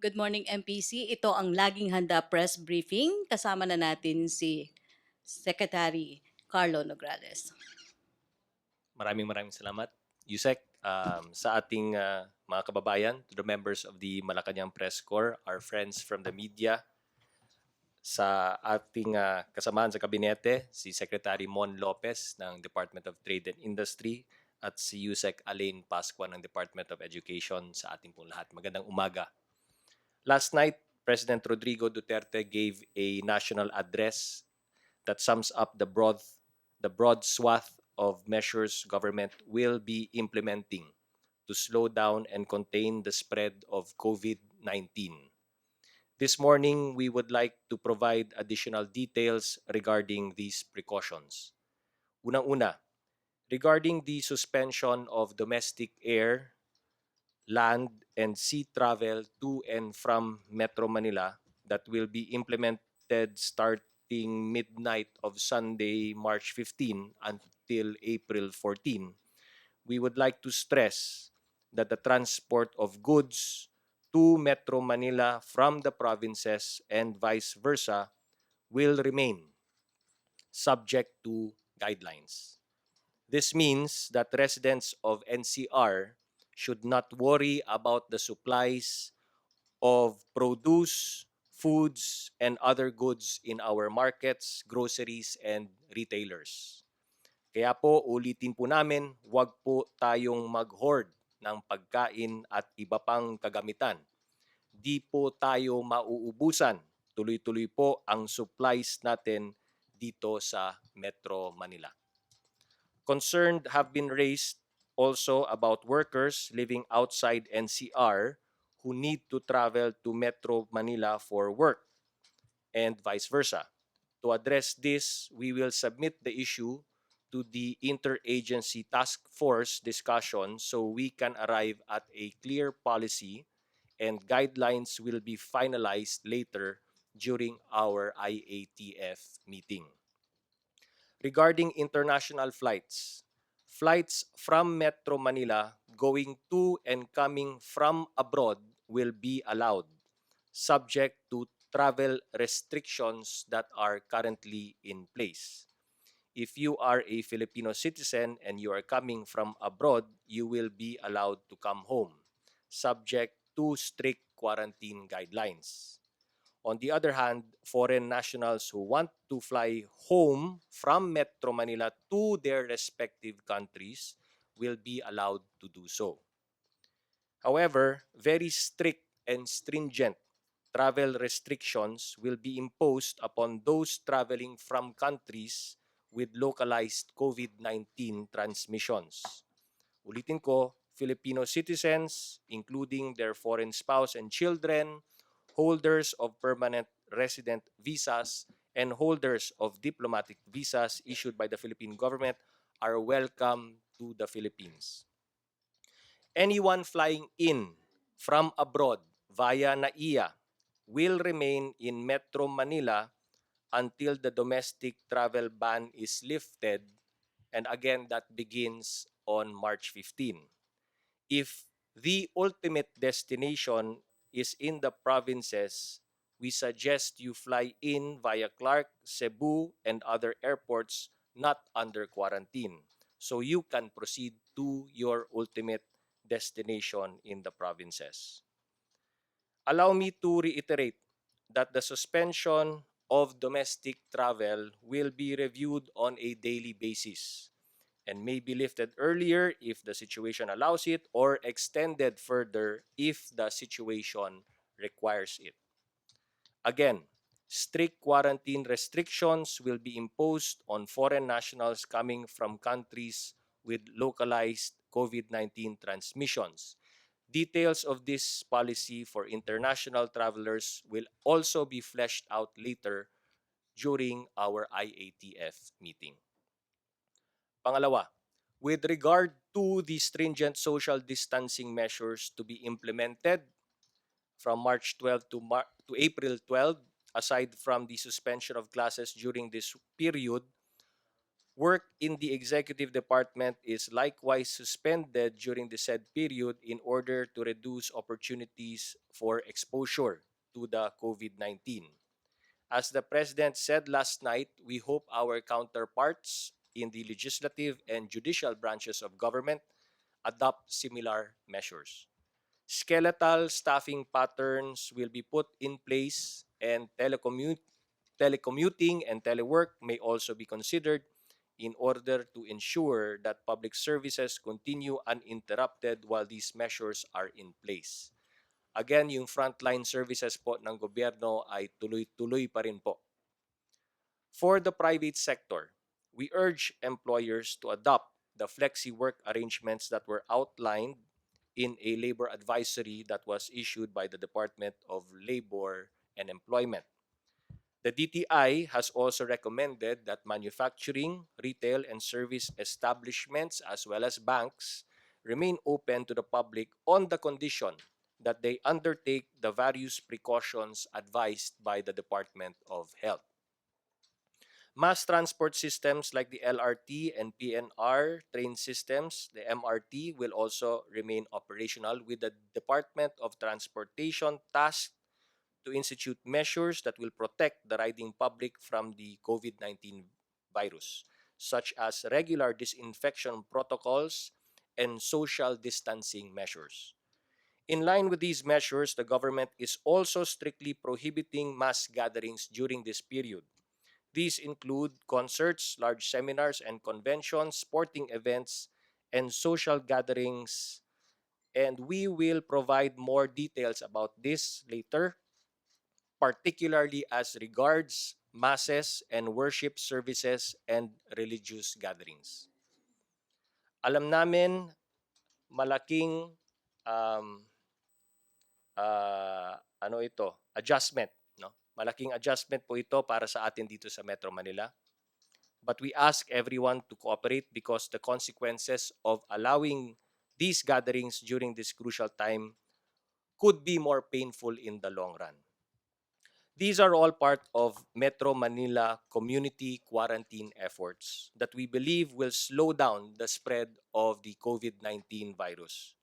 Good morning, MPC. Ito ang laging handa press briefing. Kasama na natin si Secretary Carlo Nograles. Maraming salamat, Yusek, sa ating mga kababayan, to the members of the Malacañang Press Corps, our friends from the media, sa ating kasamahan sa kabinete, si Secretary Mon Lopez ng Department of Trade and Industry at si Yusek Alain Pascua ng Department of Education, sa ating pong lahat. Magandang umaga. Last night, President Rodrigo Duterte gave a national address that sums up the broad swath of measures government will be implementing to slow down and contain the spread of COVID-19. This morning, we would like to provide additional details regarding these precautions. Unang-una, regarding the suspension of domestic air, land, and sea travel to and from Metro Manila that will be implemented starting midnight of Sunday, March 15 until April 14, we would like to stress that the transport of goods to Metro Manila from the provinces and vice versa will remain subject to guidelines. This means that residents of NCR should not worry about the supplies of produce, foods, and other goods in our markets, groceries, and retailers. Kaya po, ulitin po namin, huwag po tayong mag-hoard ng pagkain at iba pang kagamitan. Di po tayo mauubusan. Tuloy-tuloy po ang supplies natin dito sa Metro Manila. Concerned have been raised also about workers living outside NCR who need to travel to Metro Manila for work and vice versa. To address this, we will submit the issue to the interagency task force discussion so we can arrive at a clear policy, and guidelines will be finalized later during our IATF meeting. Regarding international flights, flights from Metro Manila going to and coming from abroad will be allowed, subject to travel restrictions that are currently in place. If you are a Filipino citizen and you are coming from abroad, you will be allowed to come home, subject to strict quarantine guidelines. On the other hand, foreign nationals who want to fly home from Metro Manila to their respective countries will be allowed to do so. However, very strict and stringent travel restrictions will be imposed upon those traveling from countries with localized COVID-19 transmissions. Ulitin ko, Filipino citizens, including their foreign spouse and children, holders of permanent resident visas, and holders of diplomatic visas issued by the Philippine government are welcome to the Philippines. Anyone flying in from abroad via NAIA will remain in Metro Manila until the domestic travel ban is lifted, and again that begins on March 15. If the ultimate destination is in the provinces, we suggest you fly in via Clark, Cebu, and other airports not under quarantine, so you can proceed to your ultimate destination in the provinces. Allow me to reiterate that the suspension of domestic travel will be reviewed on a daily basis and may be lifted earlier if the situation allows it or extended further if the situation requires it. Again, strict quarantine restrictions will be imposed on foreign nationals coming from countries with localized COVID-19 transmissions. Details of this policy for international travelers will also be fleshed out later during our IATF meeting. Pangalawa, with regard to the stringent social distancing measures to be implemented from March 12 to April 12, aside from the suspension of classes during this period, Work in the executive department is likewise suspended during the said period in order to reduce opportunities for exposure to the COVID-19. As the President said last night, we hope our counterparts in the legislative and judicial branches of government adopt similar measures. Skeletal staffing patterns will be put in place, and telecommuting and telework may also be considered in order to ensure that public services continue uninterrupted while these measures are in place. Again, yung frontline services po ng gobyerno ay tuloy-tuloy pa rin po. For the private sector, we urge employers to adopt the flexi work arrangements that were outlined in a labor advisory that was issued by the Department of Labor and Employment. The DTI has also recommended that manufacturing, retail, and service establishments, as well as banks, remain open to the public on the condition that they undertake the various precautions advised by the Department of Health. Mass transport systems like the LRT and PNR train systems, the MRT, will also remain operational, with the Department of Transportation tasked to institute measures that will protect the riding public from the COVID-19 virus, such as regular disinfection protocols and social distancing measures. In line with these measures, the government is also strictly prohibiting mass gatherings during this period. These include concerts, large seminars and conventions, sporting events, and social gatherings. And we will provide more details about this later, particularly as regards masses and worship services and religious gatherings. Alam namin malaking um, adjustment, no? Malaking adjustment po ito para sa atin dito sa Metro Manila. But we ask everyone to cooperate because the consequences of allowing these gatherings during this crucial time could be more painful in the long run. These are all part of Metro Manila community quarantine efforts that we believe will slow down the spread of the COVID-19 virus.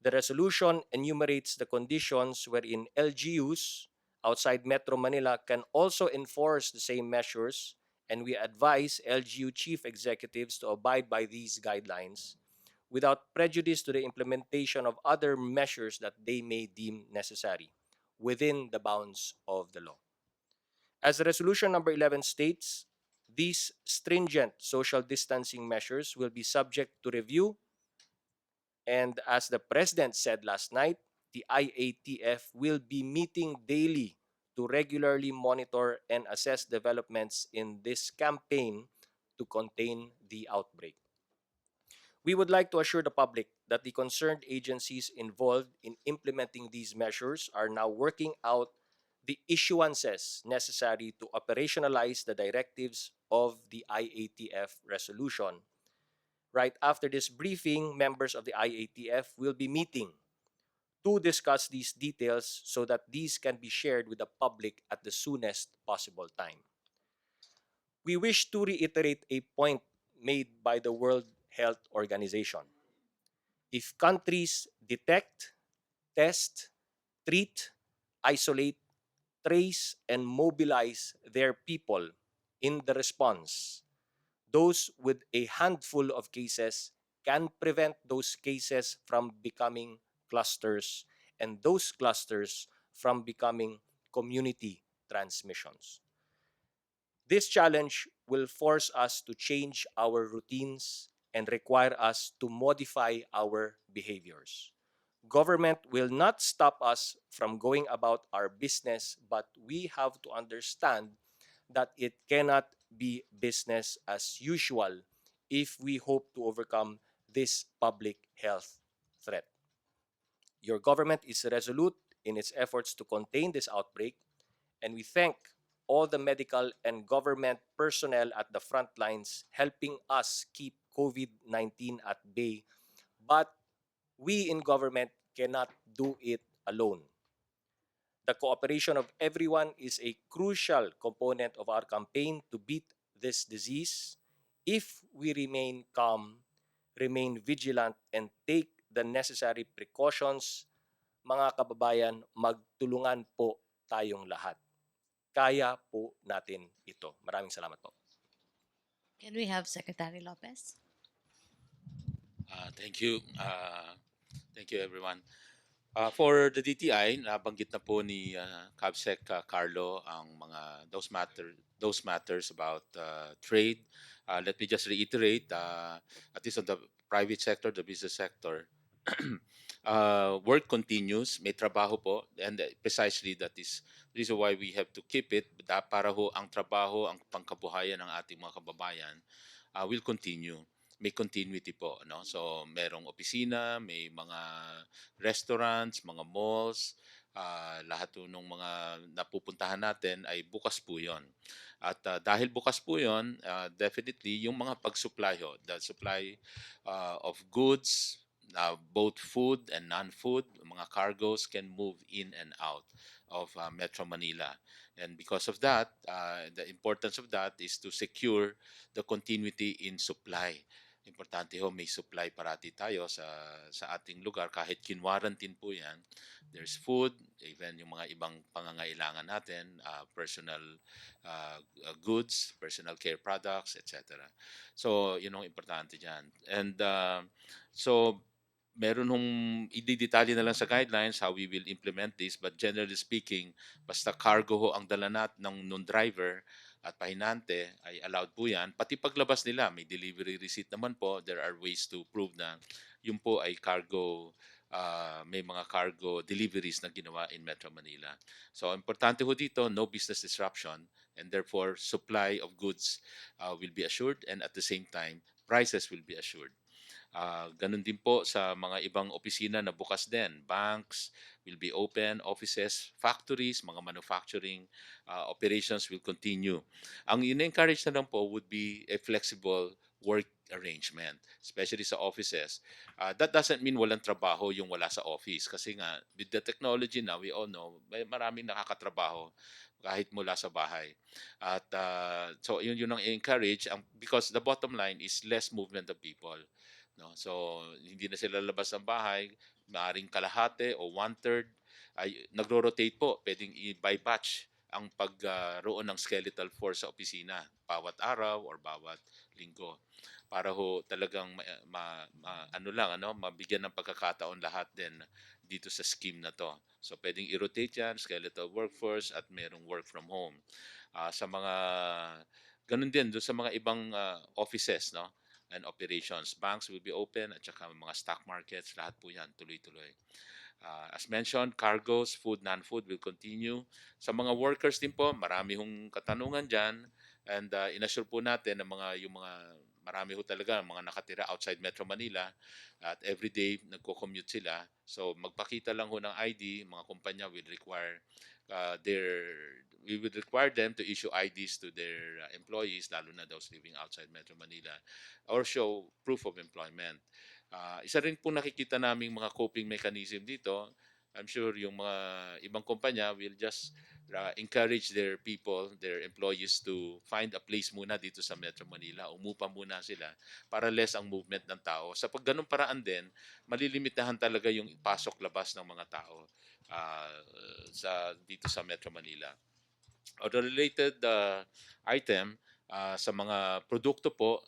The resolution enumerates the conditions wherein LGUs outside Metro Manila can also enforce the same measures, and we advise LGU chief executives to abide by these guidelines without prejudice to the implementation of other measures that they may deem necessary within the bounds of the law. As resolution number 11 states, these stringent social distancing measures will be subject to review, and as the President said last night, the IATF will be meeting daily to regularly monitor and assess developments in this campaign to contain the outbreak. We would like to assure the public that the concerned agencies involved in implementing these measures are now working out the issuances necessary to operationalize the directives of the IATF resolution. Right after this briefing, members of the IATF will be meeting to discuss these details so that these can be shared with the public at the soonest possible time. We wish to reiterate a point made by the World Health Organization. If countries detect, test, treat, isolate, trace, and mobilize their people in the response, those with a handful of cases can prevent those cases from becoming clusters, and those clusters from becoming community transmissions. This challenge will force us to change our routines and require us to modify our behaviors. Government will not stop us from going about our business, but we have to understand that it cannot be business as usual if we hope to overcome this public health threat. Your government is resolute in its efforts to contain this outbreak, and we thank all the medical and government personnel at the front lines helping us keep COVID-19 at bay. But we in government cannot do it alone. The cooperation of everyone is a crucial component of our campaign to beat this disease. If we remain calm, remain vigilant, and take the necessary precautions, mga kababayan, magtulungan po tayong lahat. Kaya po natin ito. Maraming salamat po. Can we have Secretary Lopez? Thank you. Thank you, everyone. For the DTI, nabanggit na po ni Cabsec Carlo ang mga those matters about trade. Let me just reiterate, at least on the private sector, the business sector, work continues, may trabaho po, and precisely that is the reason why we have to keep it, para ho ang trabaho, ang pangkabuhayan ng ating mga kababayan will continue. May continuity po, no? So merong opisina, may mga restaurants, mga malls, lahat po nung mga napupuntahan natin ay bukas po 'yon. At dahil bukas po 'yon, definitely yung mga pag-supply ho, the supply of goods, both food and non-food, mga cargoes can move in and out of Metro Manila. And because of that, the importance of that is to secure the continuity in supply. Importante ho, may supply parati tayo sa ating lugar kahit kinwarantin po 'yan. There's food, even yung mga ibang pangangailangan natin, personal goods, personal care products, etc. So, yun ang importante diyan. And so meron hong ididetalye na lang sa guidelines how we will implement this, but generally speaking, basta cargo ho ang dala ng non-driver at pahinante ay allowed po yan. Pati paglabas nila, may delivery receipt naman po. There are ways to prove na yun po ay cargo, may mga cargo deliveries na ginawa in Metro Manila. So, importante ho dito, no business disruption, and therefore supply of goods will be assured, and at the same time, prices will be assured. Ganun din po sa mga ibang opisina na bukas din. Banks will be open, offices, factories, mga manufacturing operations will continue. Ang in-encourage na lang po would be a flexible work arrangement, especially sa offices. That doesn't mean walang trabaho yung wala sa office kasi nga with the technology now, we all know, may maraming nakakatrabaho kahit mula sa bahay. At so yun ang encourage because the bottom line is less movement of people. No? So, hindi na sila labas ng bahay, maaring kalahati o one-third ay nagro-rotate po. Pwedeng by batch ang pagroon ng skeletal force sa opisina bawat araw or bawat linggo para ho talagang mabigyan ng pagkakataon lahat din dito sa scheme na to. So pwedeng i-rotate yan, skeletal workforce at merong work from home. Sa mga ganun din doon sa mga ibang offices, no? And operations. Banks will be open at saka mga stock markets, lahat po yan, tuloy-tuloy. As mentioned, cargoes, food, non-food will continue. Sa mga workers din po, marami hong katanungan dyan. And inassure po natin na yung mga marami ho talaga mga nakatira outside Metro Manila at everyday nagko-commute sila. So magpakita lang ho ng ID, mga kumpanya will require we would require them to issue IDs to their employees, lalo na those living outside Metro Manila, or show proof of employment. Isa rin po nakikita naming mga coping mechanism dito. I'm sure yung mga ibang kumpanya will just encourage their people, their employees to find a place muna dito sa Metro Manila. Umupa muna sila para less ang movement ng tao. Sa pag ganun paraan din, malilimitahan talaga yung pasok-labas ng mga tao dito sa Metro Manila. On the related item, sa mga produkto po,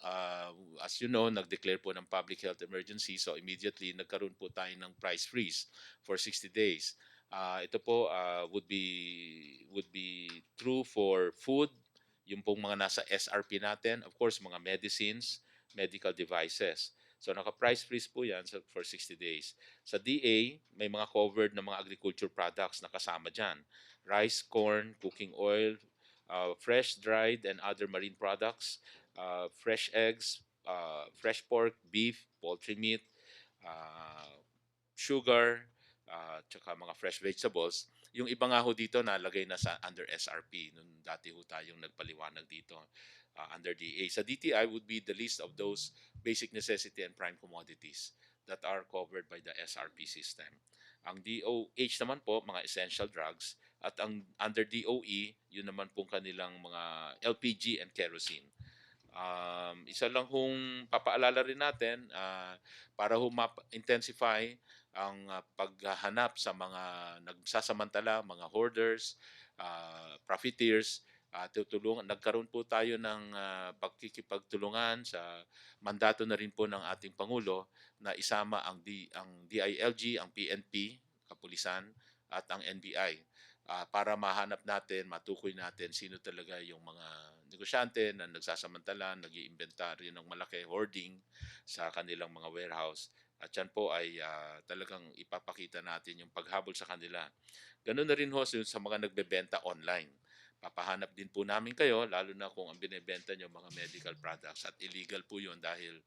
as you know, nag-declare po ng public health emergency. So immediately, nagkaroon po tayo ng price freeze for 60 days. Ito po would be true for food, yung pong mga nasa SRP natin. Of course, mga medicines, medical devices. So naka-price freeze po yan for 60 days. Sa DA, may mga covered na mga agriculture products na kasama dyan. Rice, corn, cooking oil, fresh, dried, and other marine products, fresh eggs, fresh pork, beef, poultry meat, uh, sugar, tsaka mga fresh vegetables. Yung iba nga ho dito nalagay na sa under SRP. Nung dati ho tayong nagpaliwanag dito under DA. Sa DTI would be the list of those basic necessity and prime commodities that are covered by the SRP system. Ang DOH naman po, mga essential drugs. At ang under DOE, yun naman pong kanilang mga LPG and kerosene. Isa lang hong papaalala rin natin, para intensify ang paghahanap sa mga nagsasamantala, mga hoarders, profiteers. Nagkaroon po tayo ng pagkikipagtulungan sa mandato na rin po ng ating Pangulo na isama ang DILG, ang PNP, Kapulisan, at ang NBI, para mahanap natin, matukoy natin sino talaga yung mga negosyante na nagsasamantala, nag-iimbentario ng malaki hoarding sa kanilang mga warehouse. At yan po ay talagang ipapakita natin yung paghabol sa kanila. Ganun na rin ho sa mga nagbebenta online. Papahanap din po namin kayo, lalo na kung ang binibenta nyo mga medical products. At illegal po yun dahil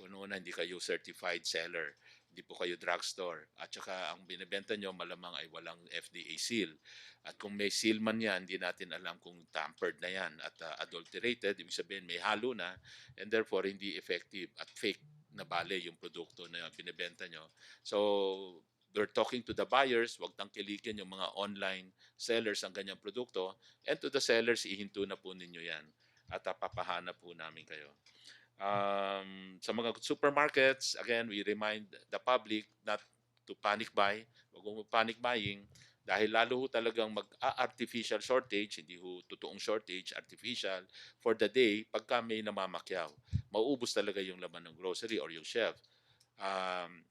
una hindi kayo certified seller, hindi po kayo drugstore. At saka ang binibenta nyo malamang ay walang FDA seal. At kung may seal man yan, hindi natin alam kung tampered na yan at adulterated, ibig sabihin may halo na, and therefore hindi effective at fake na bale yung produkto na binibenta nyo. So, we're talking to the buyers, wag tangkilikin yung mga online sellers ang ganyang produkto, and to the sellers, ihinto na po ninyo yan at papahanap po namin kayo. Sa mga supermarkets, again, we remind the public not to panic buy. Huwag mo panic buying dahil lalo ho talagang mag-artificial shortage, hindi ho totoong shortage, artificial, for the day, pagka may namamakyaw. Mauubos talaga yung laman ng grocery or yung shelf. Um,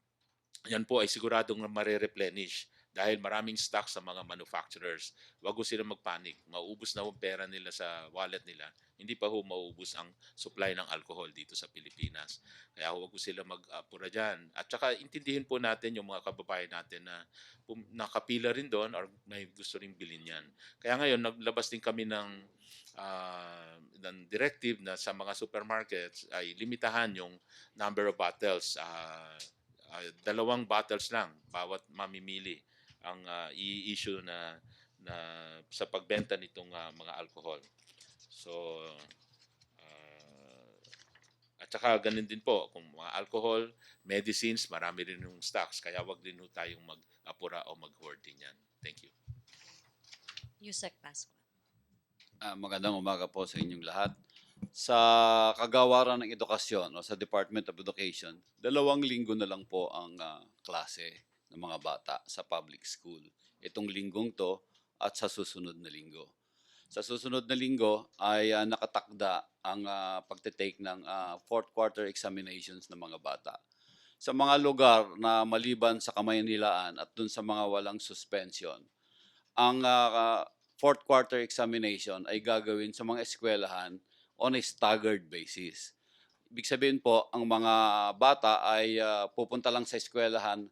Yan po ay siguradong mare-replenish dahil maraming stock sa mga manufacturers. Huwag ho sila magpanik. Mauubos na ho pera nila sa wallet nila. Hindi pa ho mauubos ang supply ng alcohol dito sa Pilipinas. Kaya huwag ho sila mag-apura dyan. At saka intindihin po natin yung mga kababayan natin na nakapila rin doon or may gusto ring bilhin yan. Kaya ngayon, naglabas din kami ng directive na sa mga supermarkets ay limitahan yung number of bottles. 2 bottles lang bawat mamimili ang i-issue na sa pagbenta nitong mga alcohol. So at saka ganun din po kung mga alcohol, medicines, marami rin yung stocks kaya wag din tayong mag-apura o mag-hoard din yan. Thank you. Yusek Pasqua. Magandang umaga po sa inyong lahat. Sa kagawaran ng edukasyon o sa Department of Education, 2 linggo na lang po ang klase ng mga bata sa public school. Itong linggong to at sa susunod na linggo. Sa susunod na linggo ay nakatakda ang pagte-take ng 4th quarter examinations ng mga bata. Sa mga lugar na maliban sa Kamaynilaan at dun sa mga walang suspension, ang 4th quarter examination ay gagawin sa mga eskwelahan on a staggered basis. Ibig sabihin po, ang mga bata ay pupunta lang sa eskwelahan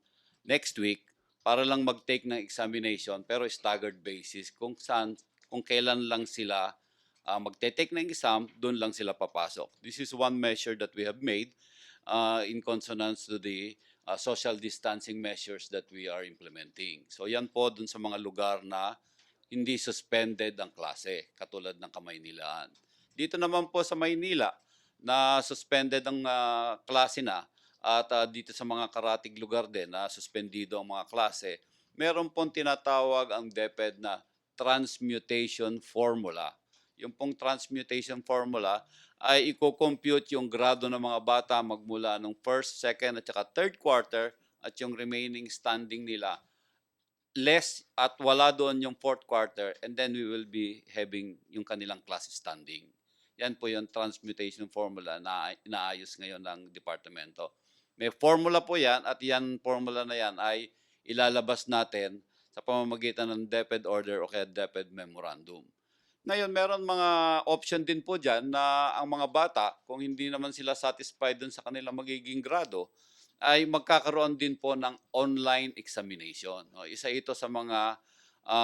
next week para lang mag-take ng examination pero staggered basis kung kailan lang sila magte-take ng exam, doon lang sila papasok. This is one measure that we have made in consonance to the social distancing measures that we are implementing. So yan po dun sa mga lugar na hindi suspended ang klase, katulad ng Kamaynilaan. Dito naman po sa Maynila, na suspended ang klase na at dito sa mga karatig lugar din na suspendido ang mga klase, meron pong tinatawag ang DepEd na transmutation formula. Yung pong transmutation formula ay i-compute yung grado ng mga bata magmula ng 1st, 2nd at saka 3rd quarter at yung remaining standing nila less at wala doon yung 4th quarter and then we will be having yung kanilang class standing. Yan po yung transmutation formula na inaayos ngayon ng departamento. May formula po yan at yan formula na yan ay ilalabas natin sa pamamagitan ng DepEd order o kaya DepEd memorandum. Ngayon, meron mga option din po dyan na ang mga bata, kung hindi naman sila satisfied dun sa kanilang magiging grado, ay magkakaroon din po ng online examination. No, isa ito sa mga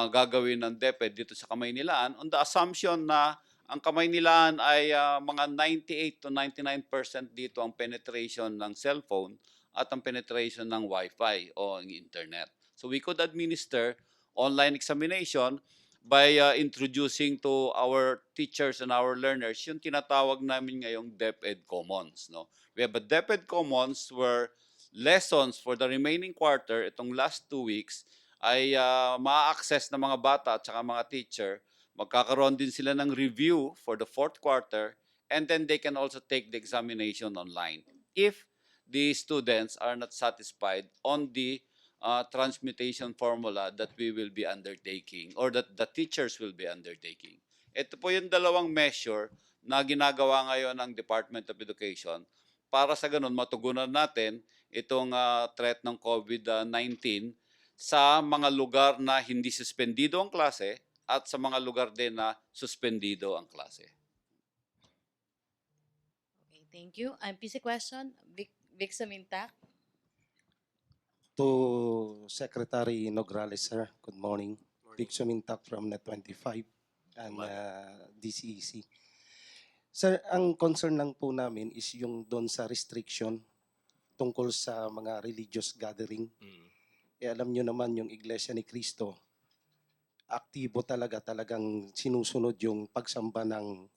gagawin ng DepEd dito sa Kamaynilaan on the assumption na ang Kamaynilaan ay mga 98 to 99% dito ang penetration ng cellphone at ang penetration ng Wi-Fi o ng internet. So we could administer online examination by introducing to our teachers and our learners yung tinatawag namin ngayong DepEd Commons. No? We have a DepEd Commons where lessons for the remaining quarter, itong last 2 weeks, ay ma-access ng mga bata at saka mga teacher. Magkakaroon din sila ng review for the 4th quarter and then they can also take the examination online. If the students are not satisfied on the transmutation formula that we will be undertaking or that the teachers will be undertaking. Ito po yung dalawang measure na ginagawa ngayon ng Department of Education para sa ganun matugunan natin itong threat ng COVID-19 sa mga lugar na hindi suspendido ang klase at sa mga lugar din na suspendido ang klase. Okay, thank you. PC question, Vic Samintak. To Secretary Nograles, sir. Good morning. Big Sumintak from Net25 and DCEC. Sir, ang concern lang po namin is yung doon sa restriction tungkol sa mga religious gathering. Alam nyo naman yung Iglesia ni Cristo, aktibo talagang sinusunod yung pagsamba ng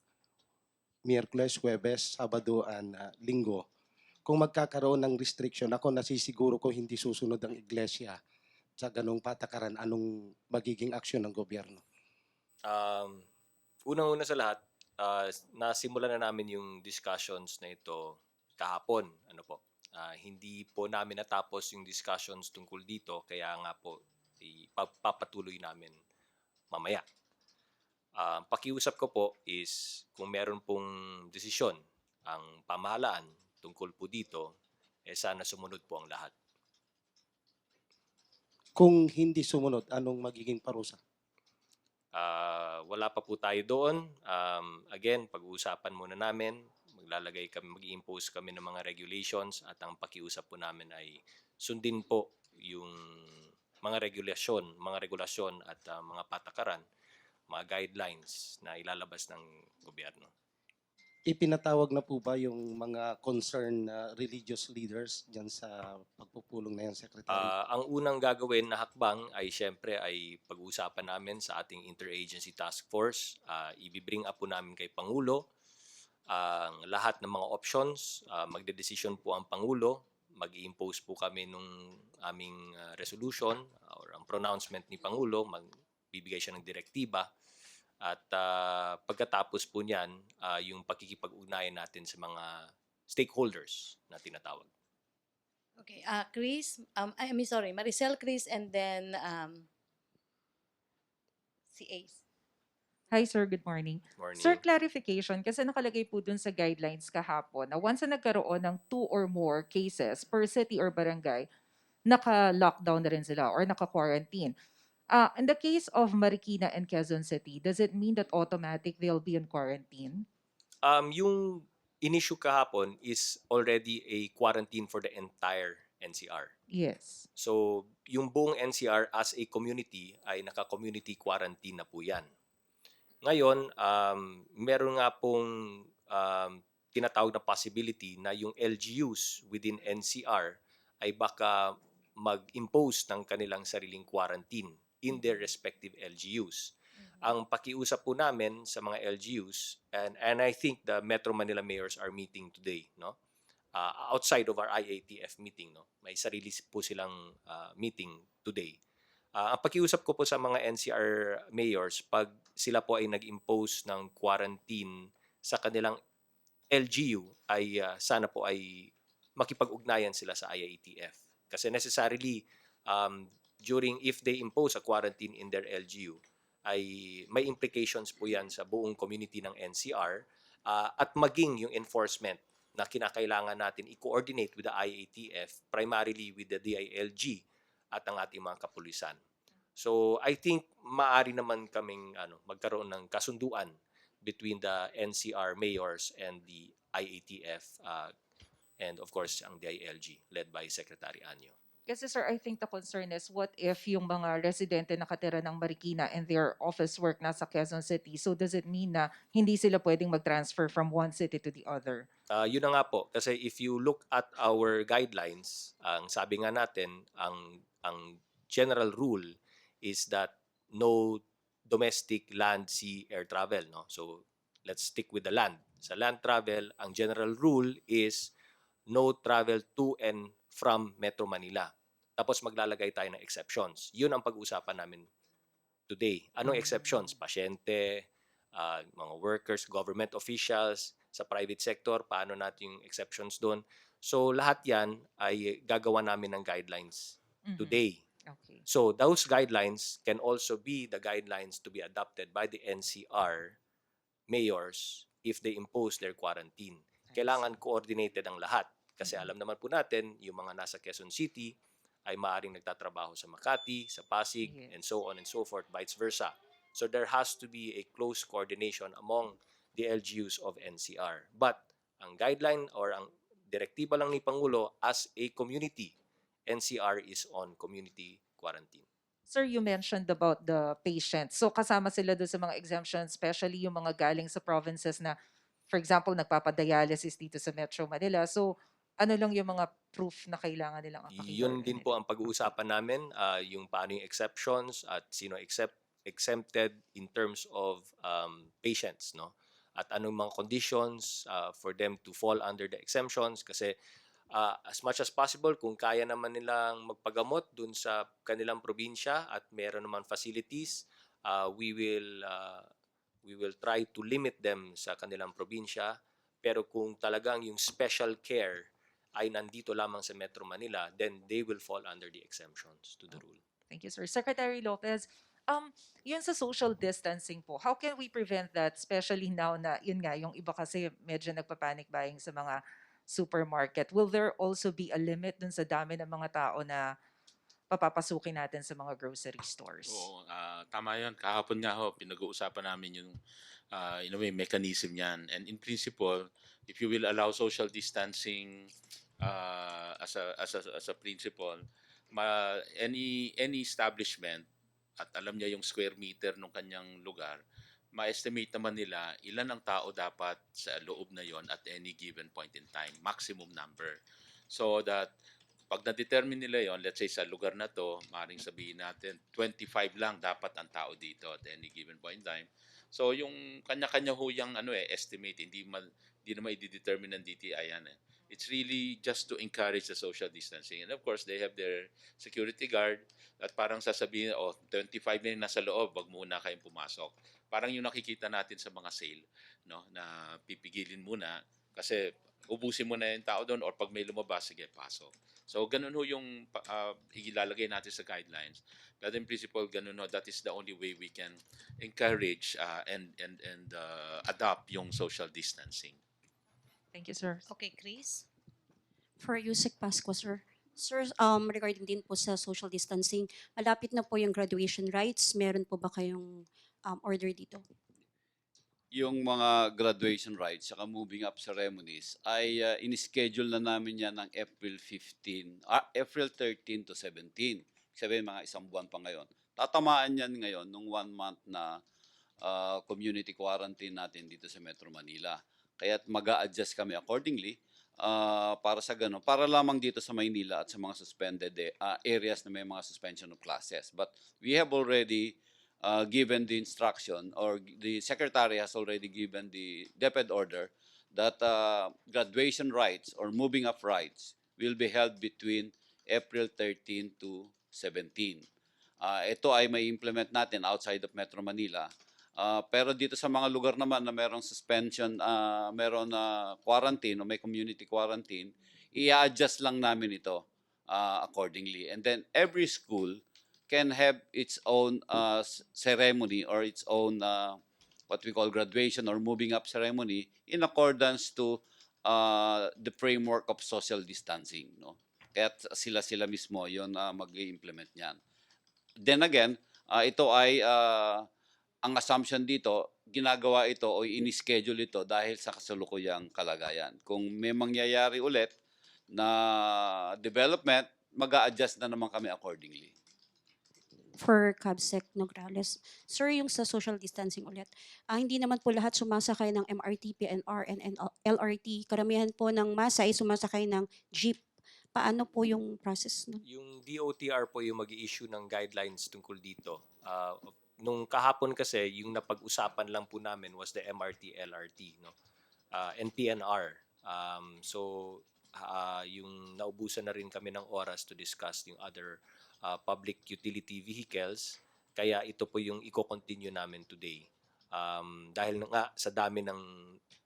Miyerkules, Huwebes, Sabado, and Linggo. Kung magkakaroon ng restriction, ako nasisiguro ko hindi susunod ang iglesia sa ganong patakaran, anong magiging aksyon ng gobyerno? Unang-una sa lahat, nasimulan na namin yung discussions na ito kahapon. Hindi po namin natapos yung discussions tungkol dito, kaya nga po ipapatuloy namin mamaya. Pakiusap ko po is kung meron pong desisyon ang pamahalaan tungkol po dito, sana sumunod po ang lahat. Kung hindi sumunod, anong magiging parusa? Wala pa po tayo doon. Again, pag-uusapan muna namin. Mag-i-impose kami ng mga regulations at ang pakiusap po namin ay sundin po yung mga regulasyon at mga patakaran, mga guidelines na ilalabas ng gobyerno. Ipinatawag na po ba yung mga concerned religious leaders dyan sa pagpupulong na yan, Secretary? Ang unang gagawin na hakbang ay siyempre ay pag-uusapan namin sa ating interagency task force. Ibibring up po namin kay Pangulo ang lahat ng mga options. Magdedesisyon po ang Pangulo. Mag-i-impose po kami nung aming resolution or ang pronouncement ni Pangulo. Magbibigay siya ng direktiba. At pagkatapos po niyan, yung pakikipag-ugnayan natin sa mga stakeholders na tinatawag. Okay, Chris, Maricel, Chris, and then si Ace. Hi sir, good morning. Morning. Sir, clarification, kasi nakalagay po dun sa guidelines kahapon na once na nagkaroon ng 2 or more cases per city or barangay, naka-lockdown na rin sila or naka-quarantine. In the case of Marikina and Quezon City, does it mean that automatic they'll be in quarantine? Yung in-issue kahapon is already a quarantine for the entire NCR. Yes. So, yung buong NCR as a community ay naka-community quarantine na po yan. Ngayon, meron nga pong tinatawag na possibility na yung LGUs within NCR ay baka mag-impose ng kanilang sariling quarantine in their respective LGUs. Ang pakiusap po namin sa mga LGUs, and I think the Metro Manila mayors are meeting today, no? Outside of our IATF meeting, no? May sarili po silang meeting today. Ang pakiusap ko po sa mga NCR mayors, pag sila po ay nag-impose ng quarantine sa kanilang LGU, ay sana po ay makipag-ugnayan sila sa IATF. Kasi necessarily, if they impose a quarantine in their LGU, ay may implications po yan sa buong community ng NCR at maging yung enforcement na kinakailangan natin i-coordinate with the IATF, primarily with the DILG at ang ating mga kapulisan. So I think maaari naman kaming magkaroon ng kasunduan between the NCR mayors and the IATF and of course ang DILG led by Secretary Anyo. Kasi sir, I think the concern is what if yung mga residente nakatira ng Marikina and their office work nasa Quezon City? So does it mean na hindi sila pwedeng mag-transfer from one city to the other? Yun na nga po. Kasi if you look at our guidelines, ang sabi nga natin, ang general rule is that no domestic land, sea, air travel. No? So let's stick with the land. Sa land travel, ang general rule is no travel to and from Metro Manila. Tapos maglalagay tayo ng exceptions. Yun ang pag-uusapan namin today. Anong exceptions? Pasyente, mga workers, government officials, sa private sector, paano natin yung exceptions doon. So lahat yan ay gagawa namin ng guidelines Mhm. today. Okay. So those guidelines can also be the guidelines to be adopted by the NCR mayors if they impose their quarantine. Kailangan coordinated ang lahat. Kasi alam naman po natin, yung mga nasa Quezon City ay maaaring nagtatrabaho sa Makati, sa Pasig, Yes. and so on and so forth, vice versa. So there has to be a close coordination among the LGUs of NCR. But ang guideline or ang direktiba lang ni Pangulo as a community, NCR is on community quarantine. Sir, you mentioned about the patients. So kasama sila doon sa mga exemptions, especially yung mga galing sa provinces na, for example, nagpapadialysis dito sa Metro Manila. So ano lang yung mga proof na kailangan nilang ipakita? Yun din po ang pag-uusapan namin, yung paano yung exceptions at sino exempted in terms of patients, no? At anong mga conditions for them to fall under the exemptions kasi as much as possible kung kaya naman nilang magpagamot dun sa kanilang probinsya at meron naman facilities, we will try to limit them sa kanilang probinsya. Pero kung talagang yung special care ay nandito lamang sa Metro Manila, then they will fall under the exemptions to the rule. Thank you, sir. Secretary Lopez, yun sa social distancing po, how can we prevent that, especially now na, yun nga, yung iba kasi medyo nagpa-panic buying sa mga supermarket. Will there also be a limit dun sa dami ng mga tao na papapasukin natin sa mga grocery stores? Oo, tama yun. Kahapon nga ho, pinag-uusapan namin yung in a way, mechanism yan. And in principle, if you will allow social distancing as a principle, any establishment at alam niya yung square meter ng kanyang lugar, ma-estimate naman nila ilan ang tao dapat sa loob na yon at any given point in time, maximum number. So that pag na-determine nila yon, let's say sa lugar na to, maaaring sabihin natin 25 lang dapat ang tao dito at any given point in time. So yung kanya-kanya huyang estimate, hindi naman i-determine ng DTI yan eh. It's really just to encourage the social distancing. And of course, they have their security guard at parang sasabihin, 25 na yung nasa loob, wag muna kayong pumasok. Parang yung nakikita natin sa mga sale, no, na pipigilin muna kasi ubusin mo na yung tao doon or pag may lumabas, sige, pasok. So, ganun ho yung ilalagay natin sa guidelines. But in principle, ganun ho, that is the only way we can encourage and adopt yung social distancing. Thank you, sir. Okay, Chris? For Yusek Pasco, sir. Sir, regarding din po sa social distancing, malapit na po yung graduation rites. Meron po ba kayong order dito? Yung mga graduation rites saka moving up ceremonies ay in-schedule na namin yan ng April 13 to 17. Sabihin mga isang buwan pa ngayon. Tatamaan yan ngayon nung 1 month na community quarantine natin dito sa Metro Manila. Kaya mag-a-adjust kami accordingly para sa ganun. Para lamang dito sa Maynila at sa mga suspended areas na may mga suspension of classes. But we have already given the instruction or the secretary has already given the DepEd order that graduation rites or moving up rites will be held between April 13 to 17. Ito ay may implement natin outside of Metro Manila. Pero dito sa mga lugar naman na merong suspension, meron quarantine o may community quarantine, i-adjust lang namin ito accordingly. And then every school can have its own ceremony or its own what we call graduation or moving up ceremony in accordance to the framework of social distancing. No? Kaya sila mismo yon mag-i-implement niyan. Then again, ito ay ang assumption dito, ginagawa ito o ini-schedule ito dahil sa kasalukuyang kalagayan. Kung may mangyayari ulit na development, mag-a-adjust na naman kami accordingly. For Cabsec Nograles. Sir, yung sa social distancing ulit, hindi naman po lahat sumasakay ng MRT, PNR, and LRT. Karamihan po ng masa ay sumasakay ng jeep. Paano po yung process nun? Yung DOTR po yung mag-i-issue ng guidelines tungkol dito. Nung kahapon kasi, yung napag-usapan lang po namin was the MRT, LRT, no? And PNR. Yung naubusan na rin kami ng oras to discuss yung other public utility vehicles. Kaya ito po yung i-continue namin today. Dahil nga sa dami ng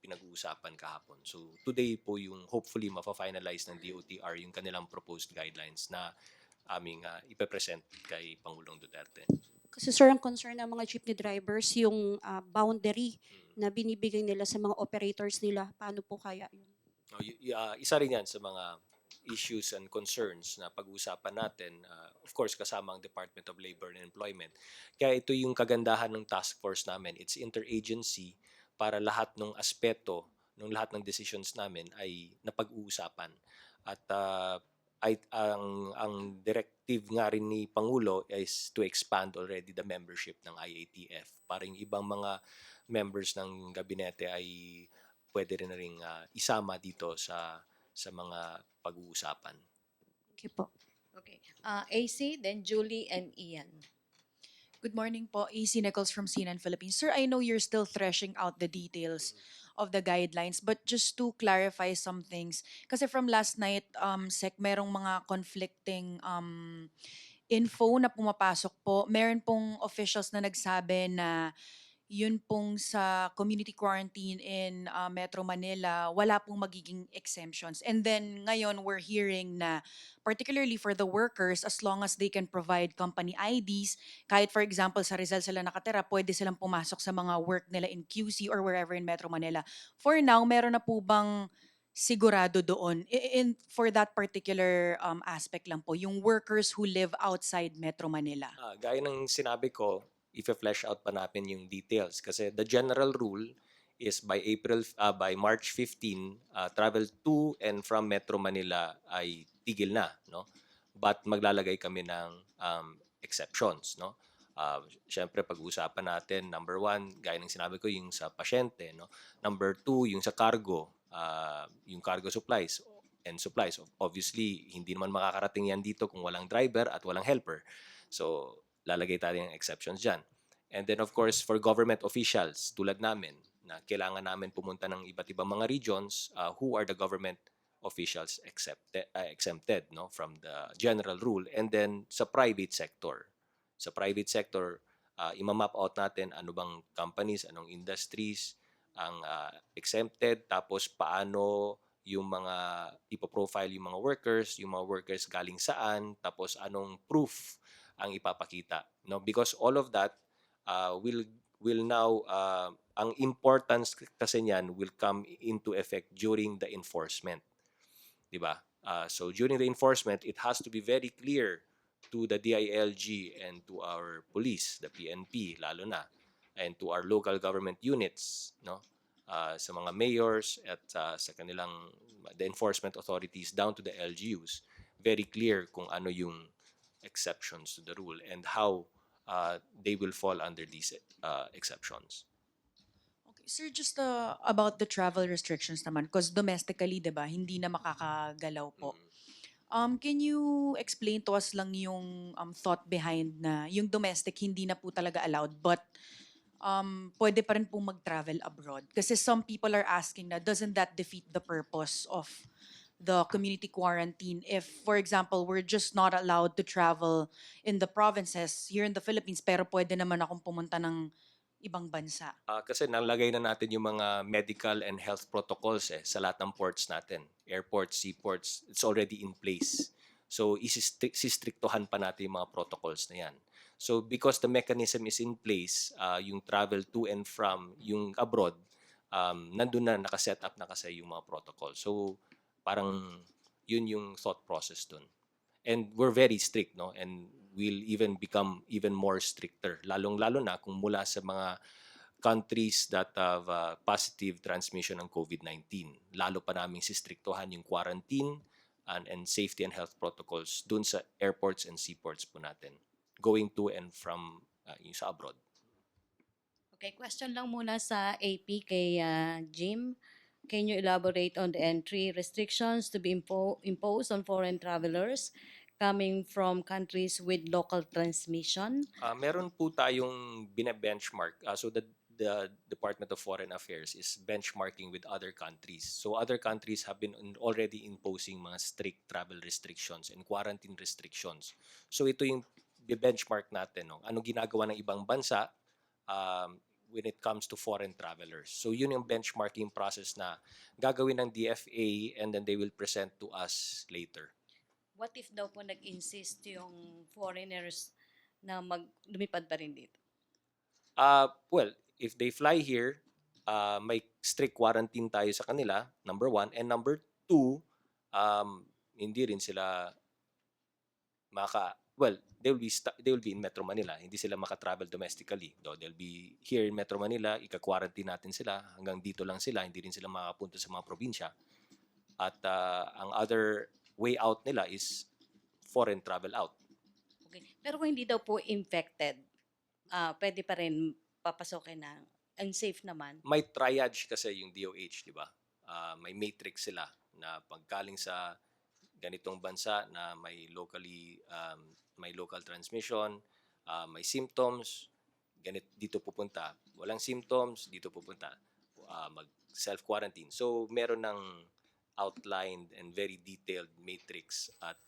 pinag-uusapan kahapon. So today po yung hopefully mafa-finalize ng DOTR yung kanilang proposed guidelines na aming ipepresent kay Pangulong Duterte. Kasi sir, ang concern ng mga jeepney drivers, yung boundary na binibigay nila sa mga operators nila. Paano po kaya yun? Isa rin yan sa mga issues and concerns na pag-uusapan natin, of course kasama ang Department of Labor and Employment. Kaya ito yung kagandahan ng task force namin. It's interagency para lahat ng aspeto ng lahat ng decisions namin ay napag-uusapan. At ang directive nga rin ni Pangulo is to expand already the membership ng IATF para yung ibang mga members ng gabinete ay pwede rin na ring isama dito sa mga pag-uusapan. Thank you po. Okay. AC, then Julie and Ian. Good morning po, AC Nichols from CNN Philippines. Sir, I know you're still threshing out the details of the guidelines, but just to clarify some things, kasi from last night, Sec, merong mga conflicting info na pumapasok po. Meron pong officials na nagsabi na yun pong sa community quarantine in Metro Manila, wala pong magiging exemptions. And then ngayon we're hearing na particularly for the workers, as long as they can provide company IDs, kahit for example sa Rizal sila nakatira, pwede silang pumasok sa mga work nila in QC or wherever in Metro Manila. For now, meron na po bang sigurado doon for that particular aspect lang po, yung workers who live outside Metro Manila? Gaya ng sinabi ko, i-flesh out pa natin yung details kasi the general rule is by March 15, travel to and from Metro Manila ay tigil na, no? But maglalagay kami ng exceptions, no? Syempre pag-uusapan natin, number one, gaya ng sinabi ko, yung sa pasyente, no? Number two, yung sa yung cargo supplies and supplies. Obviously, hindi naman makakarating yan dito kung walang driver at walang helper. So, lalagay tayo ng exceptions dyan. And then of course, for government officials, tulad namin, na kailangan namin pumunta ng iba't ibang mga regions, who are the government officials exempted no, from the general rule. And then sa private sector. Sa private sector, imamap out natin ano bang companies, anong industries ang exempted, tapos paano yung mga ipoprofile yung mga workers galing saan, tapos anong proof ang ipapakita, no? Because all of that will now ang importance kasi niyan will come into effect during the enforcement, di ba? So during the enforcement, it has to be very clear to the DILG and to our police, the PNP lalo na, and to our local government units, no? Sa mga mayors at sa kanilang the enforcement authorities down to the LGUs, very clear kung ano yung exceptions to the rule and how they will fall under these exceptions. Okay, sir, just about the travel restrictions naman, because domestically, di ba, hindi na makakagalaw po. Can you explain to us lang yung thought behind na yung domestic hindi na po talaga allowed, but pwede pa rin po mag-travel abroad? Kasi some people are asking na, doesn't that defeat the purpose of the community quarantine if, for example, we're just not allowed to travel in the provinces here in the Philippines, pero pwede naman akong pumunta ng ibang bansa? Kasi nalagay na natin yung mga medical and health protocols sa lahat ng ports natin. Airports, seaports, it's already in place. So, isistriktohan pa natin yung mga protocols na yan. So, because the mechanism is in place, yung travel to and from yung abroad, nandun na nakaset up na kasi yung mga protocol. So, parang yun yung thought process dun. And we're very strict, no? And we'll even become even more stricter. Lalong-lalo na kung mula sa mga countries that have positive transmission ng COVID-19. Lalo pa namin sistriktohan yung quarantine and safety and health protocols dun sa airports and seaports po natin. Going to and from yung sa abroad. Okay, question lang muna sa AP kay Jim. Can you elaborate on the entry restrictions to be imposed on foreign travelers coming from countries with local transmission? Meron po tayong bine-benchmark. So the Department of Foreign Affairs is benchmarking with other countries. So other countries have been already imposing mga strict travel restrictions and quarantine restrictions. So ito yung benchmark natin. No? Anong ginagawa ng ibang bansa? when it comes to foreign travelers. So yun yung benchmarking process na gagawin ng DFA and then they will present to us later. What if daw po nag-insist yung foreigners na lumipad pa rin dito? Well, if they fly here, may strict quarantine tayo sa kanila, number one. And number two, hindi rin sila they will be in Metro Manila. Hindi sila maka-travel domestically. Though they'll be here in Metro Manila, ika-quarantine natin sila. Hanggang dito lang sila, hindi rin sila makapunta sa mga probinsya. At ang other way out nila is foreign travel out. Okay. Pero kung hindi daw po infected, pwede pa rin papasokin na unsafe naman. May triage kasi yung DOH, di ba? May matrix sila na pagkaling sa ganitong bansa na may local transmission, may symptoms, dito pupunta. Walang symptoms, dito pupunta. Mag self-quarantine. So, meron ng outlined and very detailed matrix at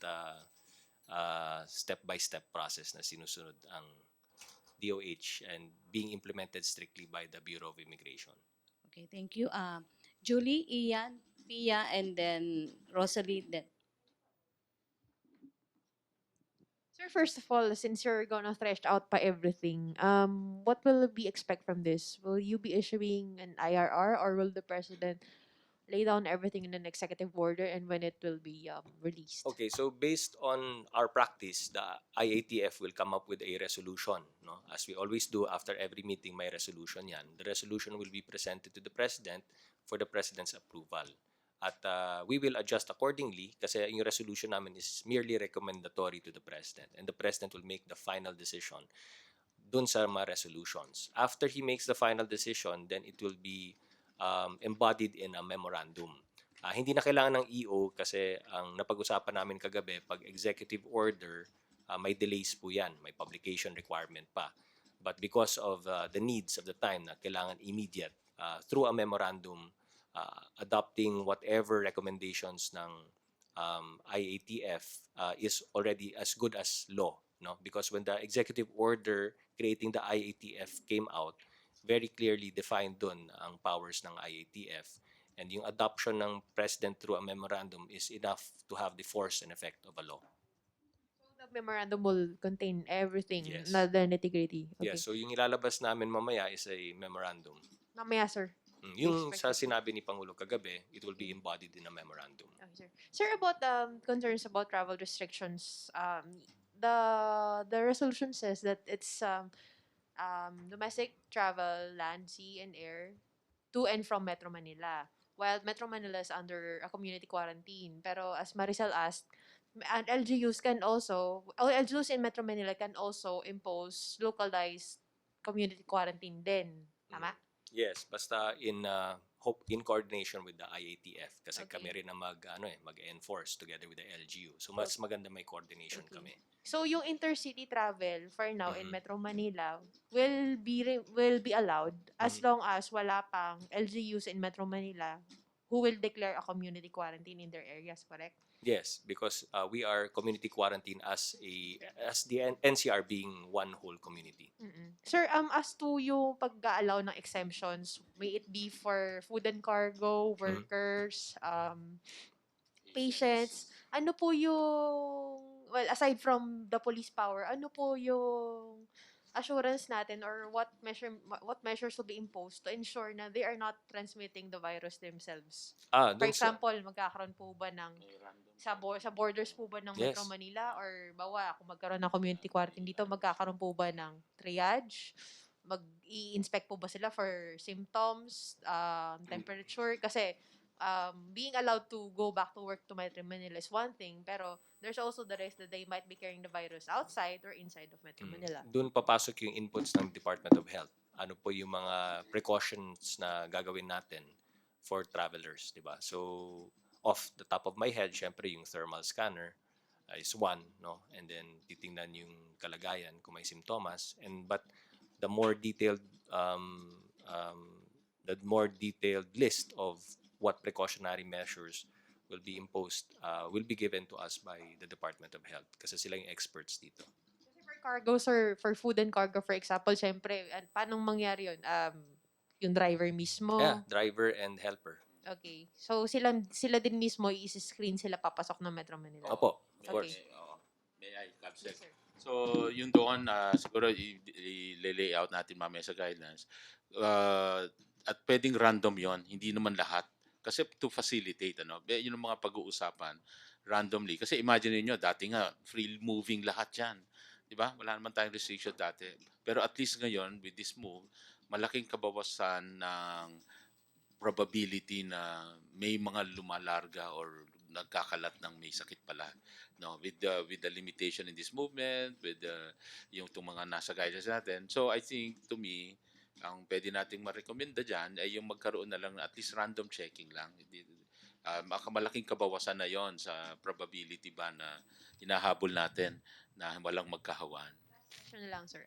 step-by-step process na sinusunod ang DOH and being implemented strictly by the Bureau of Immigration. Okay, thank you. Julie, Ian, Pia, and then Rosalie. Then. Sir, first of all, since you're gonna thresh out pa everything, what will we expect from this? Will you be issuing an IRR or will the president lay down everything in an executive order and when it will be released? Okay, so based on our practice, the IATF will come up with a resolution. No? As we always do, after every meeting, may resolution yan. The resolution will be presented to the President for the President's approval. At we will adjust accordingly kasi yung resolution namin is merely recommendatory to the President. And the President will make the final decision dun sa mga resolutions. After he makes the final decision, then it will be embodied in a memorandum. Hindi na kailangan ng EO kasi ang napag-usapan namin kagabi, pag executive order, may delays po yan. May publication requirement pa. But because of the needs of the time na kailangan immediate, through a memorandum, adopting whatever recommendations ng IATF is already as good as law. No? Because when the executive order creating the IATF came out, very clearly defined dun ang powers ng IATF. And yung adoption ng President through a memorandum is enough to have the force and effect of a law. So the memorandum will contain everything, Yes. not the nitty-gritty. Okay. Yeah, so yung ilalabas namin mamaya is a memorandum. Mamaya, sir. Yung Expect sa it. sinabi ni Pangulo kagabi, it will be embodied in a memorandum. Okay, sir. Sir, about concerns about travel restrictions, the resolution says that it's domestic travel, land, sea, and air to and from Metro Manila. While Metro Manila is under a community quarantine. Pero as Maricel asked, and LGUs LGUs in Metro Manila can also impose localized community quarantine din. Tama? Yes, basta in coordination with the IATF kasi Okay. kami rin ang mag-enforce together with the LGU. So mas maganda may coordination Okay. kami. So yung intercity travel for now in Mhm. Metro Manila will be allowed as Mhm. long as wala pang LGUs in Metro Manila who will declare a community quarantine in their areas, correct? Yes, because we are community quarantine as the NCR being one whole community. Mm-mm. Sir, as to yung pag-allow ng exemptions, may it be for food and cargo, workers, patients, ano po yung, well, aside from the police power, ano po yung assurance natin or what measures will be imposed to ensure na they are not transmitting the virus themselves? For Dun sa- example, magkakaroon po ba ng sa borders po ba ng Metro Yes. Manila or bawa kung magkaroon ng community quarantine dito, magkakaroon po ba ng triage? Mag-i-inspect po ba sila for symptoms, temperature? Kasi being allowed to go back to work to Metro Manila is one thing, pero there's also the risk that they might be carrying the virus outside or inside of Metro Manila. Doon papasok yung inputs ng Department of Health. Ano po yung mga precautions na gagawin natin for travelers, di ba? So, off the top of my head, syempre yung thermal scanner is one, no? And then titingnan yung kalagayan kung may simptomas. But the more detailed list of what precautionary measures will be imposed will be given to us by the Department of Health kasi sila yung experts dito. cargo, sir, for food and cargo, for example, syempre, paano mangyari yun? Yung driver Yeah, mismo. driver and helper. Okay. So, sila din mismo, i-screen sila papasok ng Metro Manila. Opo, of Okay. course. May I, Capsec? Yes, sir. So, yung doon, siguro i-lay out natin mamaya sa guidelines. At pwedeng random yon, hindi naman lahat. Kasi to facilitate, yun ang mga pag-uusapan randomly. Kasi imagine niyo dati nga, free moving lahat yan. Di ba? Wala naman tayong restriction dati. Pero at least ngayon, with this move, malaking kabawasan ng probability na may mga lumalarga or nagkakalat ng may sakit pala, no, with the limitation in this movement, with yung itong mga nasa guidance natin. So I think, to me, ang pwede nating ma-recommenda dyan ay yung magkaroon na lang at least random checking lang. Malaking kabawasan na yon sa probability ba na hinahabol natin na walang magkahawaan. Question na lang, sir.